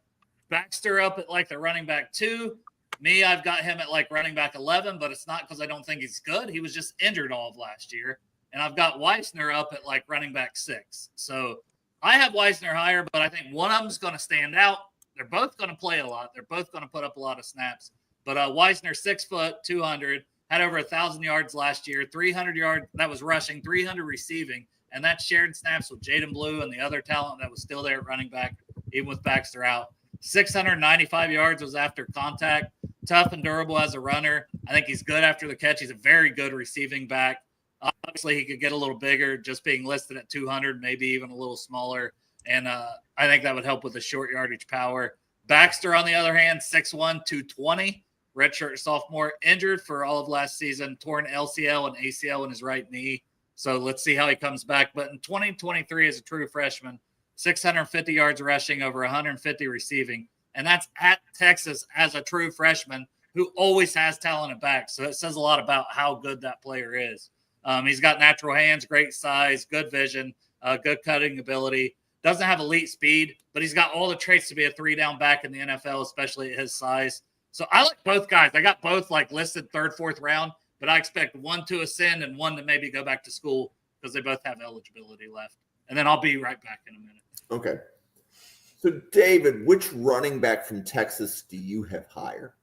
Baxter up at like the running back 2. Me, I've got him at like running back 11, but it's not because I don't think he's good. He was just injured all of last year. And I've got Wisner up at like running back 6. So I have Wisner higher, but I think one of them's going to stand out. They're both going to play a lot. They're both going to put up a lot of snaps. But Wisner, 6 foot, 200, had over 1,000 yards last year, 300 yards. That was rushing, 300 receiving. And that shared snaps with Jaden Blue and the other talent that was still there at running back, even with Baxter out. 695 yards was after contact. Tough and durable as a runner. I think he's good after the catch. He's a very good receiving back. Obviously, he could get a little bigger, just being listed at 200, maybe even a little smaller. And I think that would help with the short yardage power. Baxter, on the other hand, 6'1", 220. Redshirt sophomore, injured for all of last season, torn LCL and ACL in his right knee. So let's see how he comes back. But in 2023 as a true freshman, 650 yards rushing, over 150 receiving. And that's at Texas as a true freshman who always has talent at back. So it says a lot about how good that player is. He's got natural hands, great size, good vision, good cutting ability. Doesn't have elite speed, but he's got all the traits to be a 3-down back in the NFL, especially at his size. So I like both guys. I got both like listed 3rd, 4th round, but I expect one to ascend and one to maybe go back to school because they both have eligibility left. And then I'll be right back in a minute. Okay. So David, which running back from Texas do you have higher?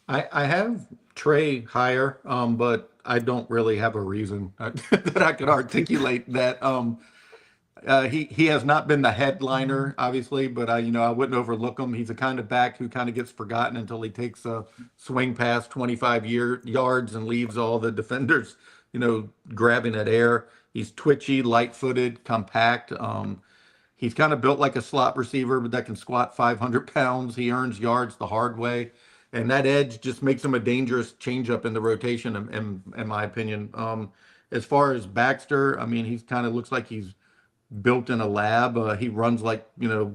I have Trey higher, but I don't really have a reason that I could articulate that. He has not been the headliner, obviously, but I wouldn't overlook him. He's a kind of back who kind of gets forgotten until he takes a swing past 25 yards and leaves all the defenders, grabbing at air. He's twitchy, light-footed, compact. He's kind of built like a slot receiver, but that can squat 500 pounds. He earns yards the hard way. And that edge just makes him a dangerous changeup in the rotation, in my opinion. As far as Baxter, I mean, he kind of looks like he's built in a lab. He runs like a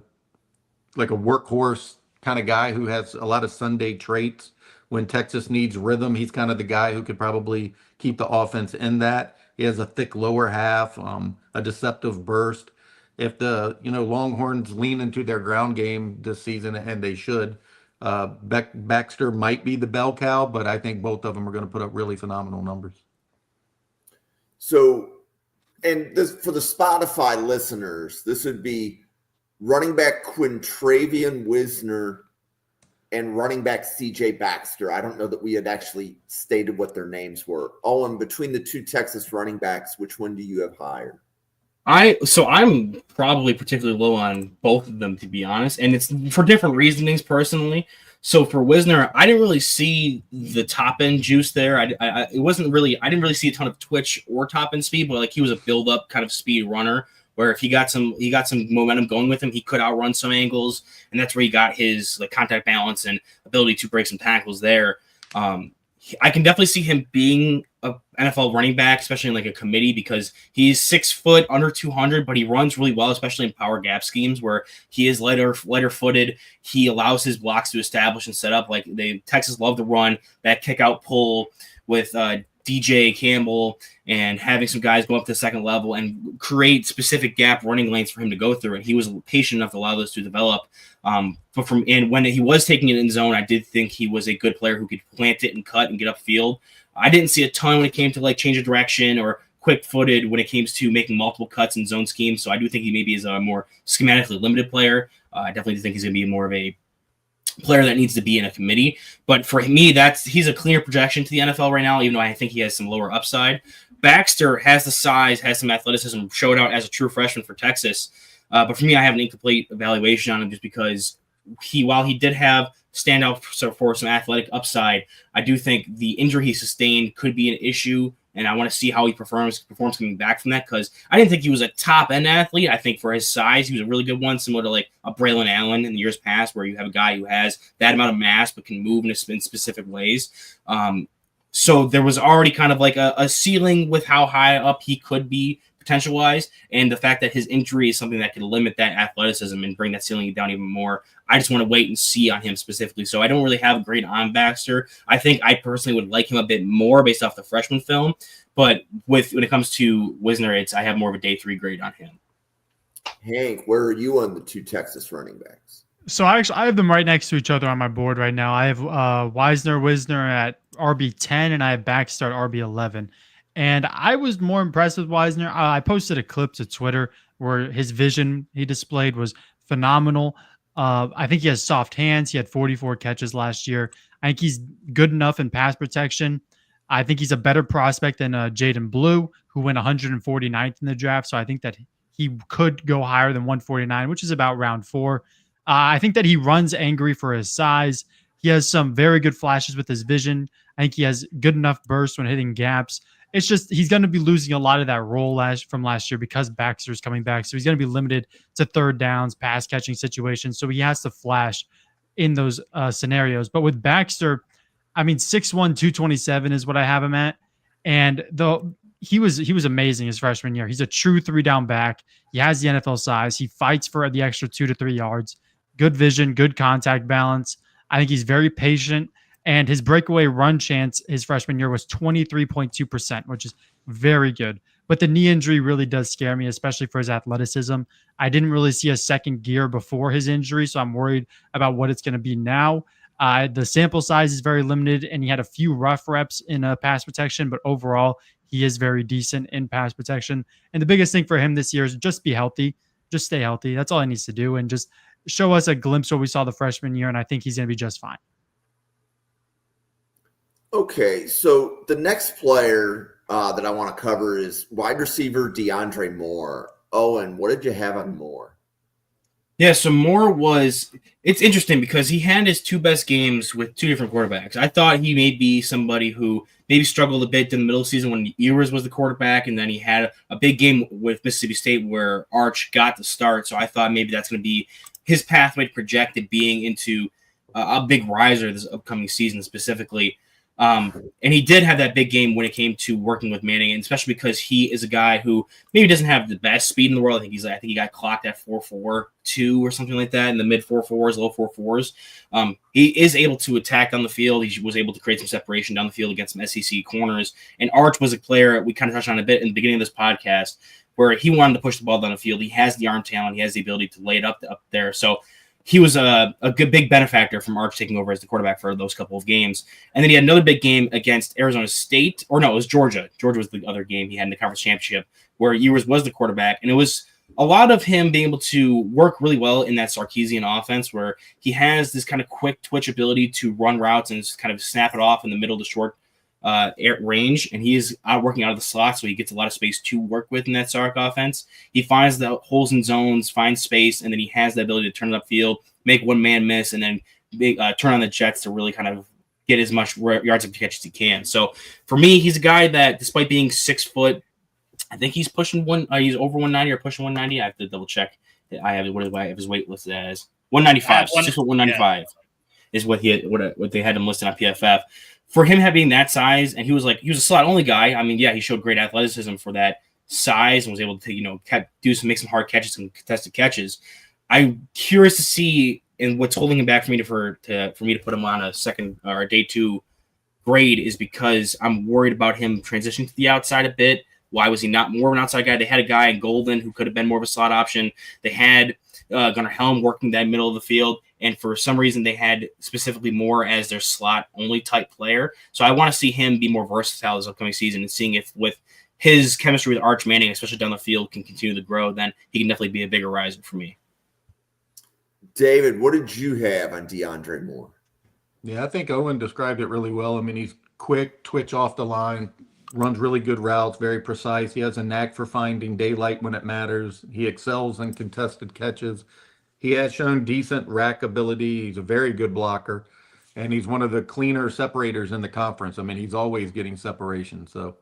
workhorse kind of guy who has a lot of Sunday traits. When Texas needs rhythm, he's kind of the guy who could probably keep the offense in that. He has a thick lower half, a deceptive burst. If the Longhorns lean into their ground game this season, and they should, Baxter might be the bell cow, but I think both of them are going to put up really phenomenal numbers. So, and this, for the Spotify listeners, this would be running back Quintravian Wisner and running back CJ Baxter. I don't know that we had actually stated what their names were. Owen, between the two Texas running backs, which one do you have higher? I'm probably particularly low on both of them, to be honest, and it's for different reasonings personally. So for Wisner, I didn't really see the top end juice there. I didn't really see a ton of twitch or top end speed, but like he was a build up kind of speed runner where if he got some momentum going with him, he could outrun some angles, and that's where he got his like contact balance and ability to break some tackles there. I can definitely see him being a NFL running back, especially in like a committee, because he's 6 foot, under 200, but he runs really well, especially in power gap schemes where he is lighter footed. He allows his blocks to establish and set up. Like Texas love to run that kick out pull with DJ Campbell and having some guys go up to the second level and create specific gap running lanes for him to go through. And he was patient enough to allow those to develop. But when he was taking it in zone, I did think he was a good player who could plant it and cut and get upfield. I didn't see a ton when it came to like change of direction or quick footed when it came to making multiple cuts in zone schemes. So I do think he maybe is a more schematically limited player. I definitely think he's going to be more of a player that needs to be in a committee. But for me, he's a cleaner projection to the NFL right now, even though I think he has some lower upside. Baxter has the size, has some athleticism, showed out as a true freshman for Texas. But for me, I have an incomplete evaluation on him just because while he did have standout for some athletic upside, I do think the injury he sustained could be an issue. And I want to see how he performs coming back from that, because I didn't think he was a top-end athlete. I think for his size, he was a really good one, similar to like a Braylon Allen in the years past, where you have a guy who has that amount of mass but can move in specific ways. So there was already kind of like a ceiling with how high up he could be potential-wise, and the fact that his injury is something that could limit that athleticism and bring that ceiling down even more. I just want to wait and see on him specifically. So I don't really have a grade on Baxter. I think I personally would like him a bit more based off the freshman film, but when it comes to Wisner, I have more of a day 3 grade on him. Hank, where are you on the 2 Texas running backs? So I have them right next to each other on my board right now. I have Wisner at RB10, and I have Baxter at RB11. And I was more impressed with Wisner. I posted a clip to Twitter where his vision he displayed was phenomenal. I think he has soft hands. He had 44 catches last year. I think he's good enough in pass protection. I think he's a better prospect than Jaden Blue, who went 149th in the draft. So I think that he could go higher than 149, which is about round 4. I think that he runs angry for his size. He has some very good flashes with his vision. I think he has good enough burst when hitting gaps. It's just he's going to be losing a lot of that role from last year because Baxter's coming back. So he's going to be limited to third downs, pass catching situations. So he has to flash in those scenarios. But with Baxter, I mean, 6'1", 227 is what I have him at. And he was amazing his freshman year. He's a true 3-down back. He has the NFL size. He fights for the extra 2 to 3 yards. Good vision, good contact balance. I think he's very patient. And his breakaway run chance his freshman year was 23.2%, which is very good. But the knee injury really does scare me, especially for his athleticism. I didn't really see a second gear before his injury, so I'm worried about what it's going to be now. The sample size is very limited, and he had a few rough reps in pass protection, but overall, he is very decent in pass protection. And the biggest thing for him this year is just be healthy. Just stay healthy. That's all he needs to do, and just show us a glimpse of what we saw the freshman year, and I think he's going to be just fine. Okay, so the next player that I want to cover is wide receiver DeAndre Moore. Owen, what did you have on Moore? Yeah, so Moore it's interesting because he had his 2 best games with 2 different quarterbacks. I thought he may be somebody who maybe struggled a bit in the middle of the season when Ewers was the quarterback, and then he had a big game with Mississippi State where Arch got the start. So I thought maybe that's going to be his pathway projected being into a big riser this upcoming season specifically. And he did have that big game when it came to working with Manning, and especially because he is a guy who maybe doesn't have the best speed in the world. I think he got clocked at 4.42 or something like that in the mid 4.4s, low 4.4s. He is able to attack on the field. He was able to create some separation down the field against some SEC corners. And Arch was a player we kind of touched on a bit in the beginning of this podcast, where he wanted to push the ball down the field. He has the arm talent. He has the ability to lay it up there. So he was a good big benefactor from Arch taking over as the quarterback for those couple of games. And then he had another big game against Arizona State. Or no, it was Georgia. Georgia was the other game he had in the conference championship where Ewers was the quarterback. And it was a lot of him being able to work really well in that Sarkisian offense where he has this kind of quick twitch ability to run routes and just kind of snap it off in the middle to short range, and he is working out of the slot, so he gets a lot of space to work with in that Sark offense. He finds the holes in zones, finds space, and then he has the ability to turn it upfield, make one man miss, and then turn on the jets to really kind of get as much yards of catch as he can. So for me, he's a guy that, despite being 6 foot, I think he's pushing he's over 190 or pushing 190. I have to double check. I have his weight listed as 195. 6 foot 195 is what they had him listed on PFF. for him having that size, and he was a slot only guy. I mean, yeah, he showed great athleticism for that size and was able to make some hard catches and contested catches. I'm curious to see, and what's holding him back for me to put him on a second or day 2 grade is because I'm worried about him transitioning to the outside a bit. Why was he not more of an outside guy? They had a guy in Golden who could have been more of a slot option. They had Gunnar Helm working that middle of the field, and for some reason they had specifically Moore as their slot only type player. So I want to see him be more versatile this upcoming season, and seeing if with his chemistry with Arch Manning, especially down the field, can continue to grow, then he can definitely be a bigger riser for me. David, what did you have on DeAndre Moore? Yeah, I think Owen described it really well. I mean, he's quick, twitch off the line, runs really good routes, very precise. He has a knack for finding daylight when it matters. He excels in contested catches. He has shown decent rack ability. He's a very good blocker, and he's one of the cleaner separators in the conference. I mean, he's always getting separation. So,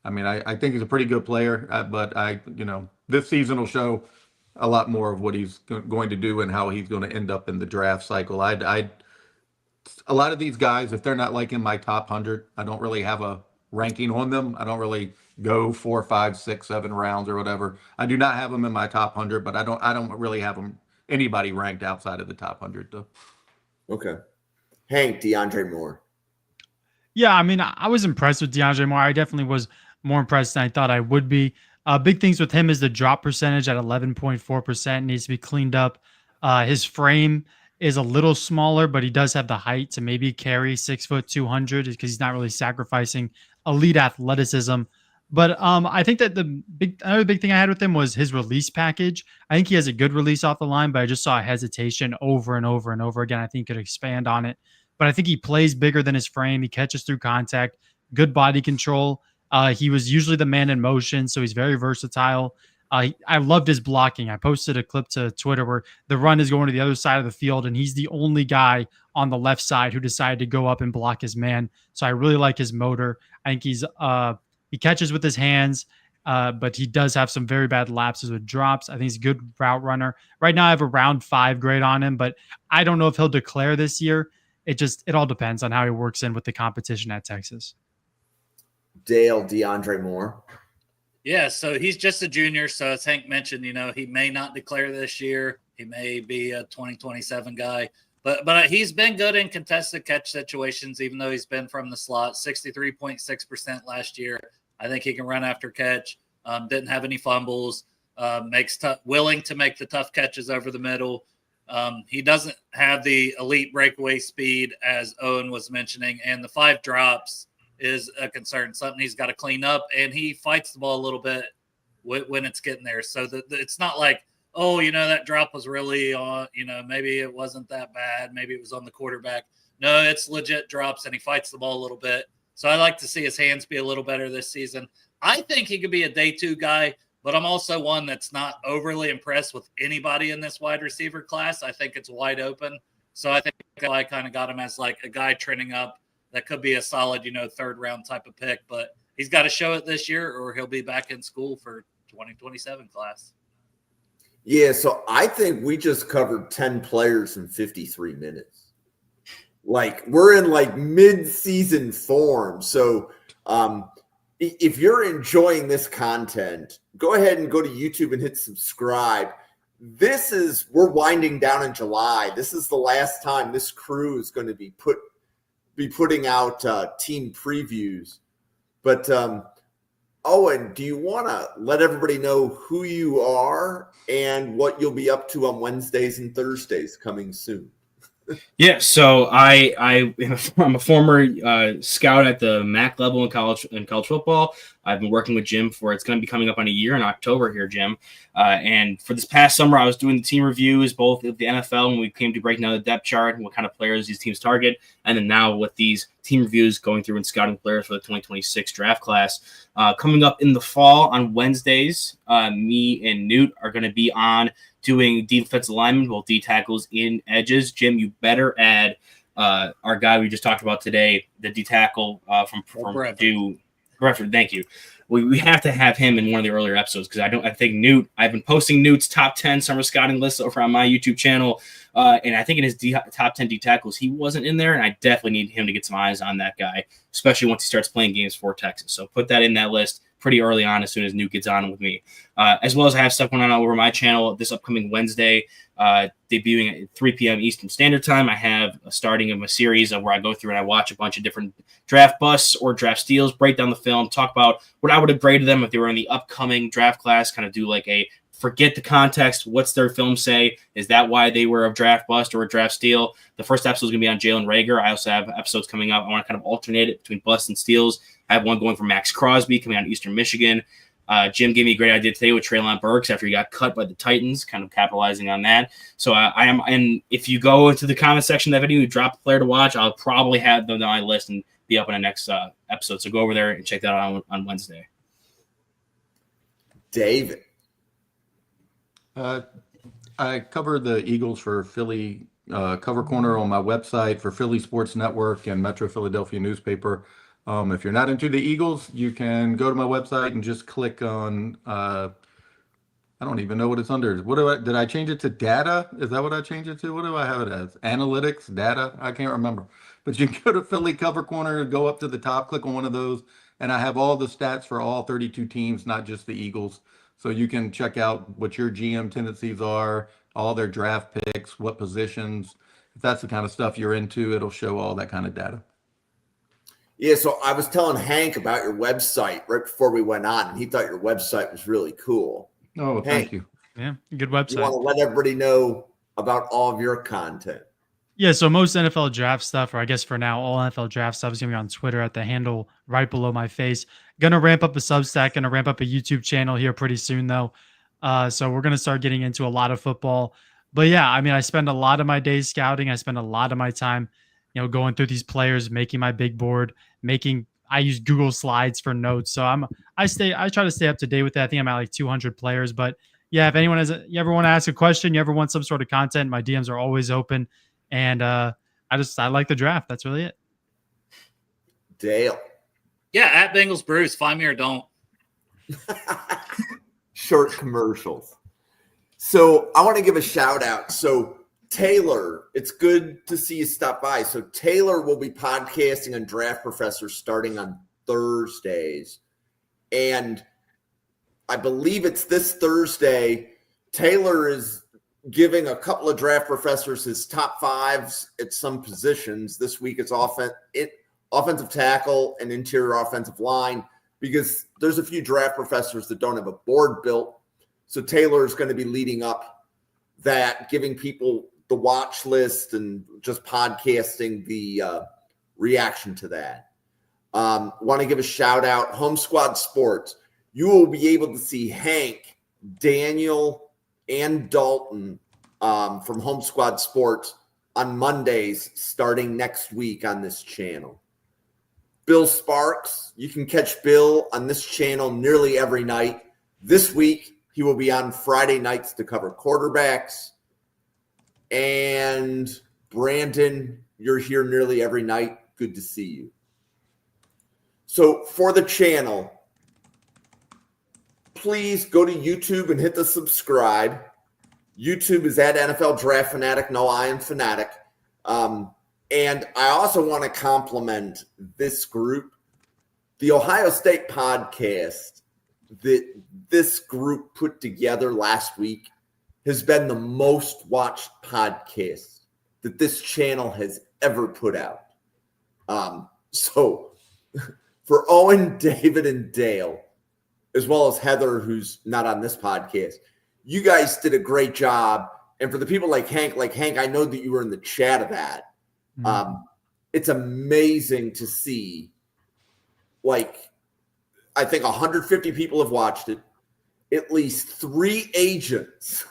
I mean, I think he's a pretty good player, but this season will show a lot more of what he's going to do and how he's going to end up in the draft cycle. A lot of these guys, if they're not like in my top 100, I don't really have a ranking on them. I don't really go 4, 5, 6, 7 rounds or whatever. I do not have them in my top 100, but I don't really have anybody ranked outside of the top 100 though. Okay. Hank, DeAndre Moore. Yeah, I mean, I was impressed with DeAndre Moore. I definitely was more impressed than I thought I would be. Big things with him is the drop percentage at 11.4% needs to be cleaned up. His frame is a little smaller, but he does have the height to maybe carry 6 foot 200 because he's not really sacrificing elite athleticism. But I think that another big thing I had with him was his release package. I think he has a good release off the line, but I just saw hesitation over and over and over again. I think he could expand on it. But I think he plays bigger than his frame. He catches through contact, good body control. He was usually the man in motion, so he's very versatile. I loved his blocking. I posted a clip to Twitter where the run is going to the other side of the field, and he's the only guy on the left side who decided to go up and block his man. So I really like his motor. I think he catches with his hands, but he does have some very bad lapses with drops. I think he's a good route runner. Right now I have a round 5 grade on him, but I don't know if he'll declare this year. It all depends on how he works in with the competition at Texas. Dale, DeAndre Moore. Yeah, so he's just a junior. So as Hank mentioned, he may not declare this year. He may be a 2027 guy. But he's been good in contested catch situations, even though he's been from the slot. 63.6% last year. I think he can run after catch. Didn't have any fumbles. Willing to make the tough catches over the middle. He doesn't have the elite breakaway speed, as Owen was mentioning, and the 5 drops is a concern, something he's got to clean up, and he fights the ball a little bit when it's getting there. So it's not like, that drop was really on, maybe it wasn't that bad. Maybe it was on the quarterback. No, it's legit drops, and he fights the ball a little bit. So I like to see his hands be a little better this season. I think he could be a day 2 guy, but I'm also one that's not overly impressed with anybody in this wide receiver class. I think it's wide open. So I think I kind of got him as like a guy trending up that could be a solid, 3rd round type of pick, but he's got to show it this year or he'll be back in school for 2027 class. Yeah, so I think we just covered 10 players in 53 minutes. Like, we're in like mid-season form. So if you're enjoying this content, go ahead and go to YouTube and hit subscribe. We're winding down in July. This is the last time this crew is going to be putting out team previews. But Owen, do you want to let everybody know who you are and what you'll be up to on Wednesdays and Thursdays coming soon? Yeah, so I'm a former scout at the MAC level in college football. I've been working with Jim it's going to be coming up on a year in October here, Jim. And for this past summer, I was doing the team reviews, both at the NFL when we came to breaking down the depth chart and what kind of players these teams target. And then now with these team reviews going through and scouting players for the 2026 draft class. Coming up in the fall on Wednesdays, me and Newt are going to be on doing defensive linemen, both D tackles in edges. Jim, you better add our guy we just talked about today, the D tackle from Purdue. Redford, thank you. We have to have him in one of the earlier episodes because I think Newt. I've been posting Newt's top 10 summer scouting list over on my YouTube channel, and I think in his top 10 D tackles he wasn't in there, and I definitely need him to get some eyes on that guy, especially once he starts playing games for Texas. So put that in that list pretty early on as soon as Newt gets on with me, as well as I have stuff going on over my channel this upcoming Wednesday, debuting at 3 p.m. Eastern Standard Time. I have a starting of a series of where I go through and I watch a bunch of different draft busts or draft steals, break down the film, talk about what I would have graded them if they were in the upcoming draft class, kind of do like a forget the context. What's their film say? Is that why they were a draft bust or a draft steal? The first episode is going to be on Jalen Reagor. I also have episodes coming up. I want to kind of alternate it between busts and steals. I have one going for Max Crosby coming out of Eastern Michigan. Jim gave me a great idea today with Treylon Burks after he got cut by the Titans, kind of capitalizing on that. So I am, and if you go into the comment section of that video, you drop a player to watch, I'll probably have them on my list and be up in the next episode. So go over there and check that out on Wednesday. David. I cover the Eagles for Philly Cover Corner on my website for Philly Sports Network and Metro Philadelphia newspaper. If you're not into the Eagles, you can go to my website and just click on, I don't even know what it's under. Did I change it to data? Is that what I changed it to? What do I have it as? Analytics, data? I can't remember. But you can go to Philly Cover Corner, go up to the top, click on one of those, and I have all the stats for all 32 teams, not just the Eagles. So you can check out what your GM tendencies are, all their draft picks, what positions. If that's the kind of stuff you're into, it'll show all that kind of data. Yeah, so I was telling Hank about your website right before we went on, and he thought your website was really cool. Oh, Hank, thank you. Yeah, good You want to website. let everybody know about all of your content. Yeah, so most NFL draft stuff, or I guess for now, all NFL draft stuff is going to be on Twitter at the handle right below my face. Going to ramp up a Substack, going to ramp up a YouTube channel here pretty soon, though. So we're going to start getting into a lot of football. But yeah, I mean, I spend a lot of my days scouting. I spend a lot of my time, going through these players, making my big board, I use Google Slides for notes. So I try to stay up to date with that. I think I'm at like 200 players. But yeah, if anyone you ever want to ask a question, you ever want some sort of content, my DMs are always open. And I like the draft. That's really it. Dale. Yeah, at Bengals Brews, find me or don't. Short commercials. So I want to give a shout out. So Taylor, it's good to see you stop by. So Taylor will be podcasting on Draft Professor starting on Thursdays. And I believe it's this Thursday. Taylor is giving a couple of draft professors his top fives at some positions. This week it's offensive tackle and interior offensive line, because there's a few draft professors that don't have a board built. So Taylor is going to be leading up that, giving people the watch list and just podcasting the reaction to that. Want to give a shout out, Home Squad Sports. You will be able to see Hank, Daniel, and Dalton from Home Squad Sports on Mondays starting next week on this channel. Bill Sparks, you can catch Bill on this channel nearly every night. This week, he will be on Friday nights to cover quarterbacks. And Brandon, you're here nearly every night. Good to see you. So for the channel, please go to YouTube and hit the subscribe. YouTube is at NFL Draft Fanatic. No, I am Fanatic. And I also want to compliment this group. The Ohio State podcast that this group put together last week has been the most watched podcast that this channel has ever put out. So for Owen, David, and Dale, as well as Heather, who's not on this podcast, you guys did a great job. And for the people like Hank, I know that you were in the chat of that. It's amazing to see, I think 150 people have watched it. At least 3 agents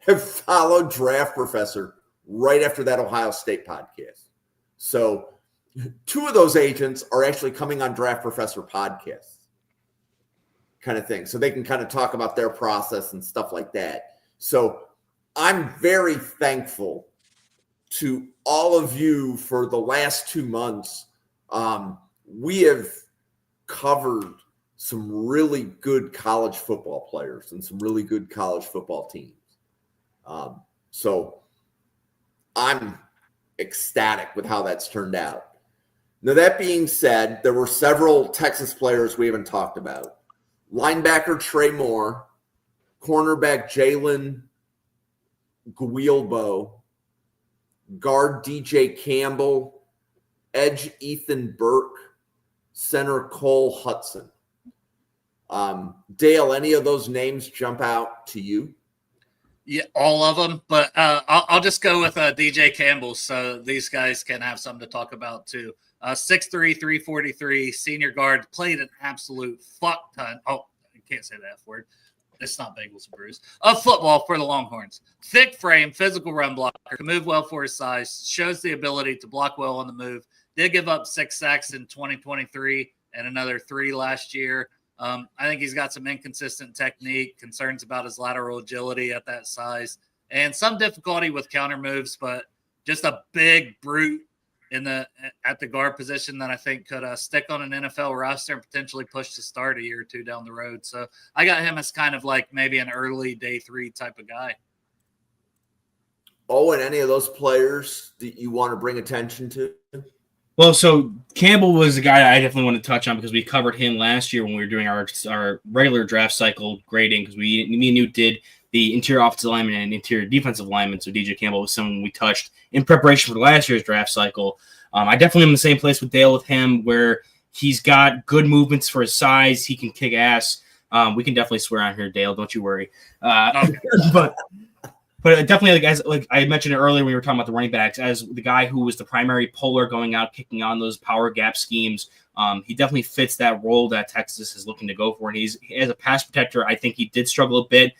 have followed Draft Professor right after that Ohio State podcast. So 2 of those agents are actually coming on Draft Professor podcasts, kind of thing. So they can kind of talk about their process and stuff like that. So I'm very thankful to all of you for the last 2 months. We have covered some really good college football players and some really good college football teams. So I'm ecstatic with how that's turned out. Now, that being said, there were several Texas players we haven't talked about. Linebacker Trey Moore, cornerback Jalen Guilbeau, guard DJ Campbell, edge Ethan Burke, center Cole Hudson. Dale, any of those names jump out to you? Yeah, all of them, but I'll just go with DJ Campbell, so these guys can have something to talk about too. 6'3", 343, senior guard, played an absolute fuck ton. Oh, I can't say that word. It's not Bengals and Brews. Of football for the Longhorns. Thick frame, physical run blocker, can move well for his size, shows the ability to block well on the move. Did give up 6 sacks in 2023 and another 3 last year. I think he's got some inconsistent technique, concerns about his lateral agility at that size, and some difficulty with counter moves, but just a big brute at the guard position that I think could stick on an NFL roster and potentially push to start a year or two down the road. So I got him as kind of like maybe an early day 3 type of guy. Oh, and any of those players that you want to bring attention to? Well, so Campbell was the guy I definitely want to touch on because we covered him last year when we were doing our regular draft cycle grading because me and you did the interior offensive lineman and interior defensive lineman. So DJ Campbell was someone we touched in preparation for last year's draft cycle. I definitely am in the same place with Dale with him where he's got good movements for his size. He can kick ass. We can definitely swear on here, Dale. Don't you worry. But definitely, like I mentioned it earlier, when we were talking about the running backs, as the guy who was the primary puller going out, kicking on those power gap schemes, he definitely fits that role that Texas is looking to go for. And as a pass protector, I think he did struggle a bit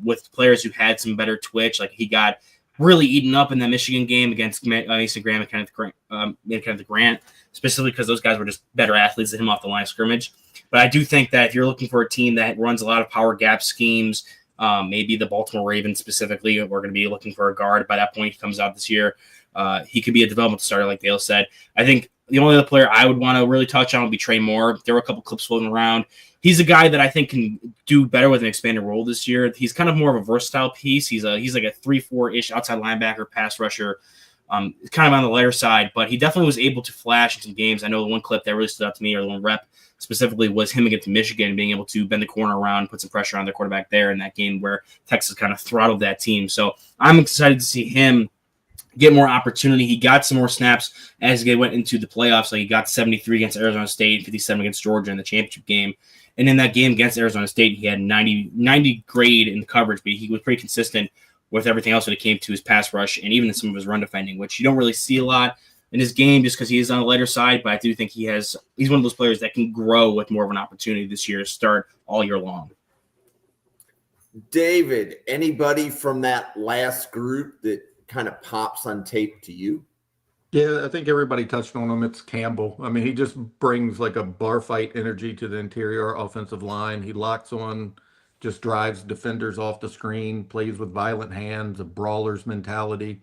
with players who had some better twitch. Like he got really eaten up in that Michigan game against Mason Graham and Kenneth Grant, specifically because those guys were just better athletes than him off the line of scrimmage. But I do think that if you're looking for a team that runs a lot of power gap schemes, maybe the Baltimore Ravens specifically, we're going to be looking for a guard. By that point, he comes out this year. He could be a developmental starter, like Dale said. I think the only other player I would want to really touch on would be Trey Moore. There were a couple clips floating around. He's a guy that I think can do better with an expanded role this year. He's kind of more of a versatile piece. He's like a 3-4-ish outside linebacker, pass rusher. Kind of on the lighter side, but he definitely was able to flash in some games. I know the one clip that really stood out to me, or the one rep specifically, was him against Michigan being able to bend the corner around, put some pressure on their quarterback there in that game where Texas kind of throttled that team. So I'm excited to see him get more opportunity. He got some more snaps as he went into the playoffs. Like he got 73 against Arizona State, 57 against Georgia in the championship game. And in that game against Arizona State, he had 90 grade in the coverage, but he was pretty consistent with everything else when it came to his pass rush and even some of his run defending, which you don't really see a lot in his game just because he is on the lighter side. But I do think he's one of those players that can grow with more of an opportunity this year to start all year long. David, anybody from that last group that kind of pops on tape to you? Yeah, I think everybody touched on him. It's Campbell. I mean, he just brings like a bar fight energy to the interior offensive line. He locks on, just drives defenders off the screen, plays with violent hands, a brawler's mentality.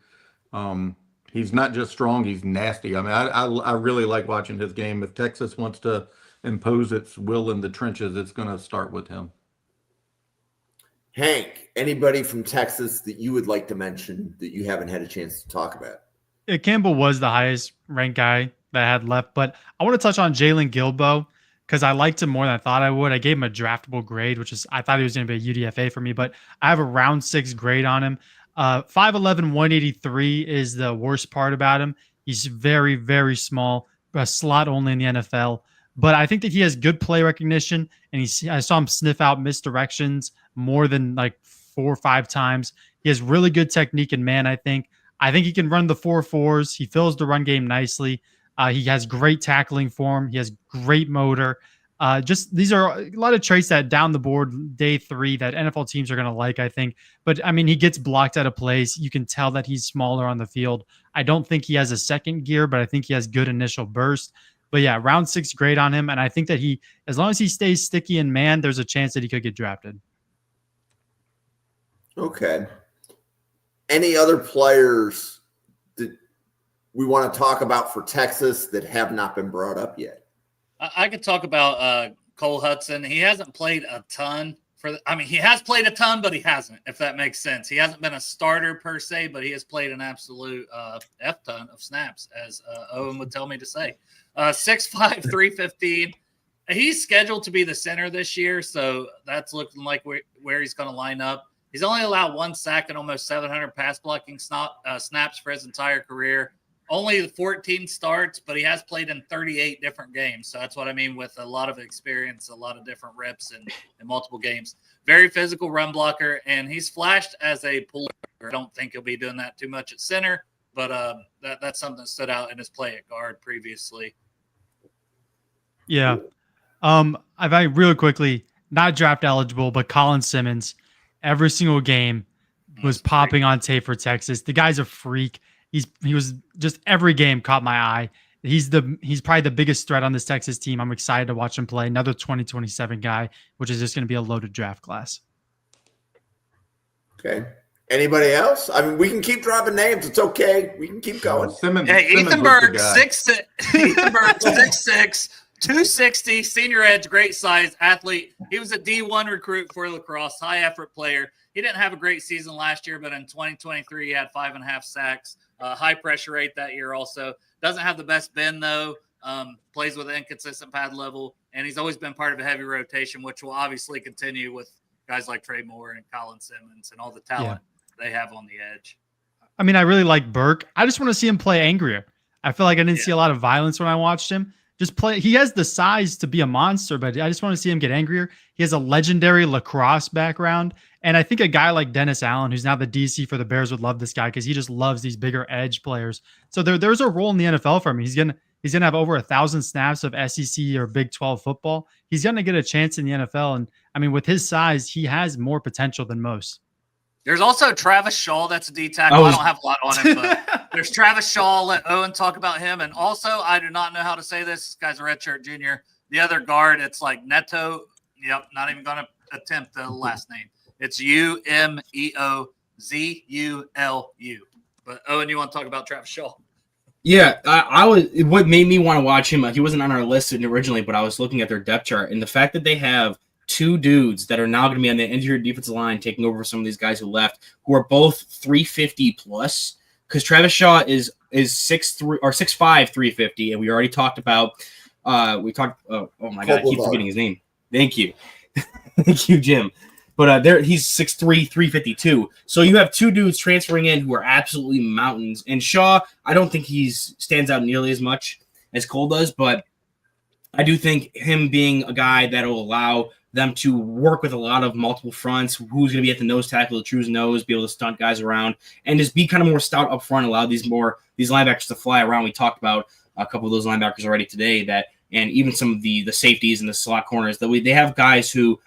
He's not just strong, he's nasty. I mean, I really like watching his game. If Texas wants to impose its will in the trenches, it's going to start with him. Hank, anybody from Texas that you would like to mention that you haven't had a chance to talk about? Campbell was the highest ranked guy that I had left, but I want to touch on Jalen Guilbeau because I liked him more than I thought I would. I gave him a draftable grade, which is I thought he was going to be a UDFA for me, but I have a round 6 grade on him. 5'11", 183 is the worst part about him. He's very, very small, a slot only in the NFL. But I think that he has good play recognition, and I saw him sniff out misdirections more than like 4 or 5 times. He has really good technique and man, I think he can run the 4.4s. He fills the run game nicely. He has great tackling form. He has great motor. These are a lot of traits that down the board day 3 that NFL teams are going to like, I think. But I mean, he gets blocked out of place. You can tell that he's smaller on the field. I don't think he has a second gear, but I think he has good initial burst. But yeah, round 6 grade on him. And I think that as long as he stays sticky and man, there's a chance that he could get drafted. Okay. Any other players that we want to talk about for Texas that have not been brought up yet? I could talk about Cole Hudson. He hasn't played a ton he has played a ton, but he hasn't, if that makes sense. He hasn't been a starter per se, but he has played an absolute F ton of snaps, as Owen would tell me to say. 6'5", 315. He's scheduled to be the center this year, so that's looking like where he's going to line up. He's only allowed 1 sack and almost 700 pass blocking snaps for his entire career. Only 14 starts, but he has played in 38 different games. So that's what I mean with a lot of experience, a lot of different reps in multiple games. Very physical run blocker, and he's flashed as a puller. I don't think he'll be doing that too much at center, but that's something that stood out in his play at guard previously. Yeah. I've really quickly, not draft eligible, but Colin Simmons, every single game was popping on tape for Texas. The guy's a freak. He was just every game caught my eye. He's probably the biggest threat on this Texas team. I'm excited to watch him play. Another 2027 guy, which is just going to be a loaded draft class. Okay. Anybody else? I mean, we can keep dropping names. It's okay. We can keep going. Simmons, Hey, Simmons Ethan was the Burke, guy. 6'6", Ethan Burke, 6'6", 260, senior edge, great size athlete. He was a D1 recruit for lacrosse, high effort player. He didn't have a great season last year, but in 2023, he had 5.5 sacks, high pressure rate that year also. Doesn't have the best bend, though. Plays with an inconsistent pad level, and he's always been part of a heavy rotation, which will obviously continue with guys like Trey Moore and Colin Simmons and all the talent they have on the edge. I mean, I really like Burke. I just want to see him play angrier. I feel like I didn't see a lot of violence when I watched him. Just play. He has the size to be a monster, but I just want to see him get angrier. He has a legendary lacrosse background. And I think a guy like Dennis Allen, who's now the DC for the Bears, would love this guy because he just loves these bigger edge players. So there's a role in the NFL for him. He's gonna have over 1,000 snaps of SEC or Big 12 football. He's gonna get a chance in the NFL. And I mean, with his size, he has more potential than most. There's also Travis Shaw. That's a D tackle. I don't have a lot on him, but there's Travis Shaw. I'll let Owen talk about him. And also, I do not know how to say this. This guy's a redshirt junior. The other guard, it's like Neto. Yep, not even going to attempt the last name. It's Umeozulu. But Owen, you want to talk about Travis Shaw? Yeah, I was. What made me want to watch him? He wasn't on our list originally, but I was looking at their depth chart, and the fact that they have 2 dudes that are now going to be on the interior defensive line taking over for some of these guys who left, who are both 350 plus. Because Travis Shaw is 6'3" or 6'5", 350, and we already talked about. Oh my God, I keep forgetting his name. Thank you, thank you, Jim. But he's 6'3", 352. So you have 2 dudes transferring in who are absolutely mountains. And Shaw, I don't think he stands out nearly as much as Cole does, but I do think him being a guy that will allow them to work with a lot of multiple fronts, who's going to be at the nose tackle, the true nose, be able to stunt guys around, and just be kind of more stout up front, allow these linebackers to fly around. We talked about a couple of those linebackers already today, and even some of the safeties and the slot corners, they have guys who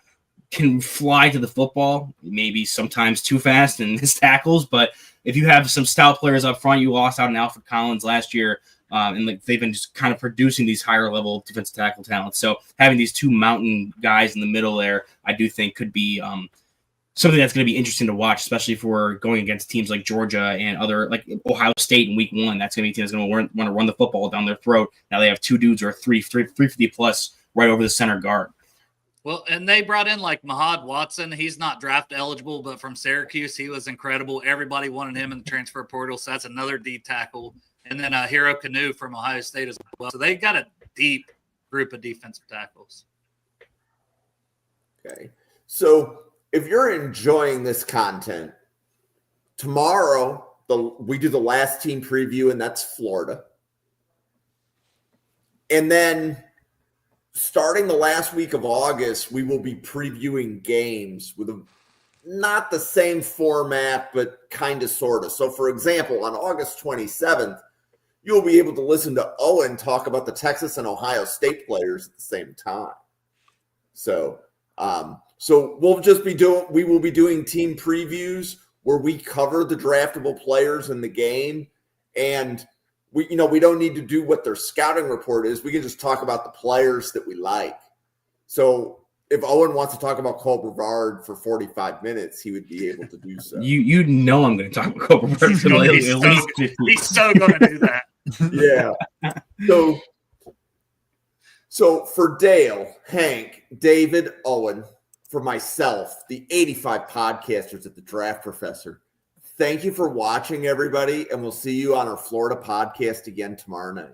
can fly to the football, maybe sometimes too fast in his tackles, but if you have some stout players up front, you lost out on Alfred Collins last year, and they've been just kind of producing these higher level defensive tackle talents. So having these 2 mountain guys in the middle there, I do think could be something that's going to be interesting to watch, especially if we're going against teams like Georgia and other like Ohio State in week 1. That's going to be a team that's going to want to run the football down their throat. Now they have 2 dudes who are 350 plus right over the center guard. Well, and they brought in like Mahad Watson. He's not draft eligible, but from Syracuse, he was incredible. Everybody wanted him in the transfer portal, so that's another D tackle. And then Hero Canoe from Ohio State as well. So they got a deep group of defensive tackles. Okay. So if you're enjoying this content, tomorrow we do the last team preview, and that's Florida. And then starting the last week of August, we will be previewing games with not the same format, but kind of sort of. So, for example, on August 27th, you'll be able to listen to Owen talk about the Texas and Ohio State players at the same time. So we will be doing team previews where we cover the draftable players in the game, and we don't need to do what their scouting report is. We can just talk about the players that we like. So if Owen wants to talk about Cole Brevard for 45 minutes, he would be able to do so. You know I'm going to talk about Cole Brevard. He's so going to do that. Yeah. So for Dale, Hank, David, Owen, for myself, the 85 podcasters at the Draft Professor, thank you for watching, everybody, and we'll see you on our Florida podcast again tomorrow night.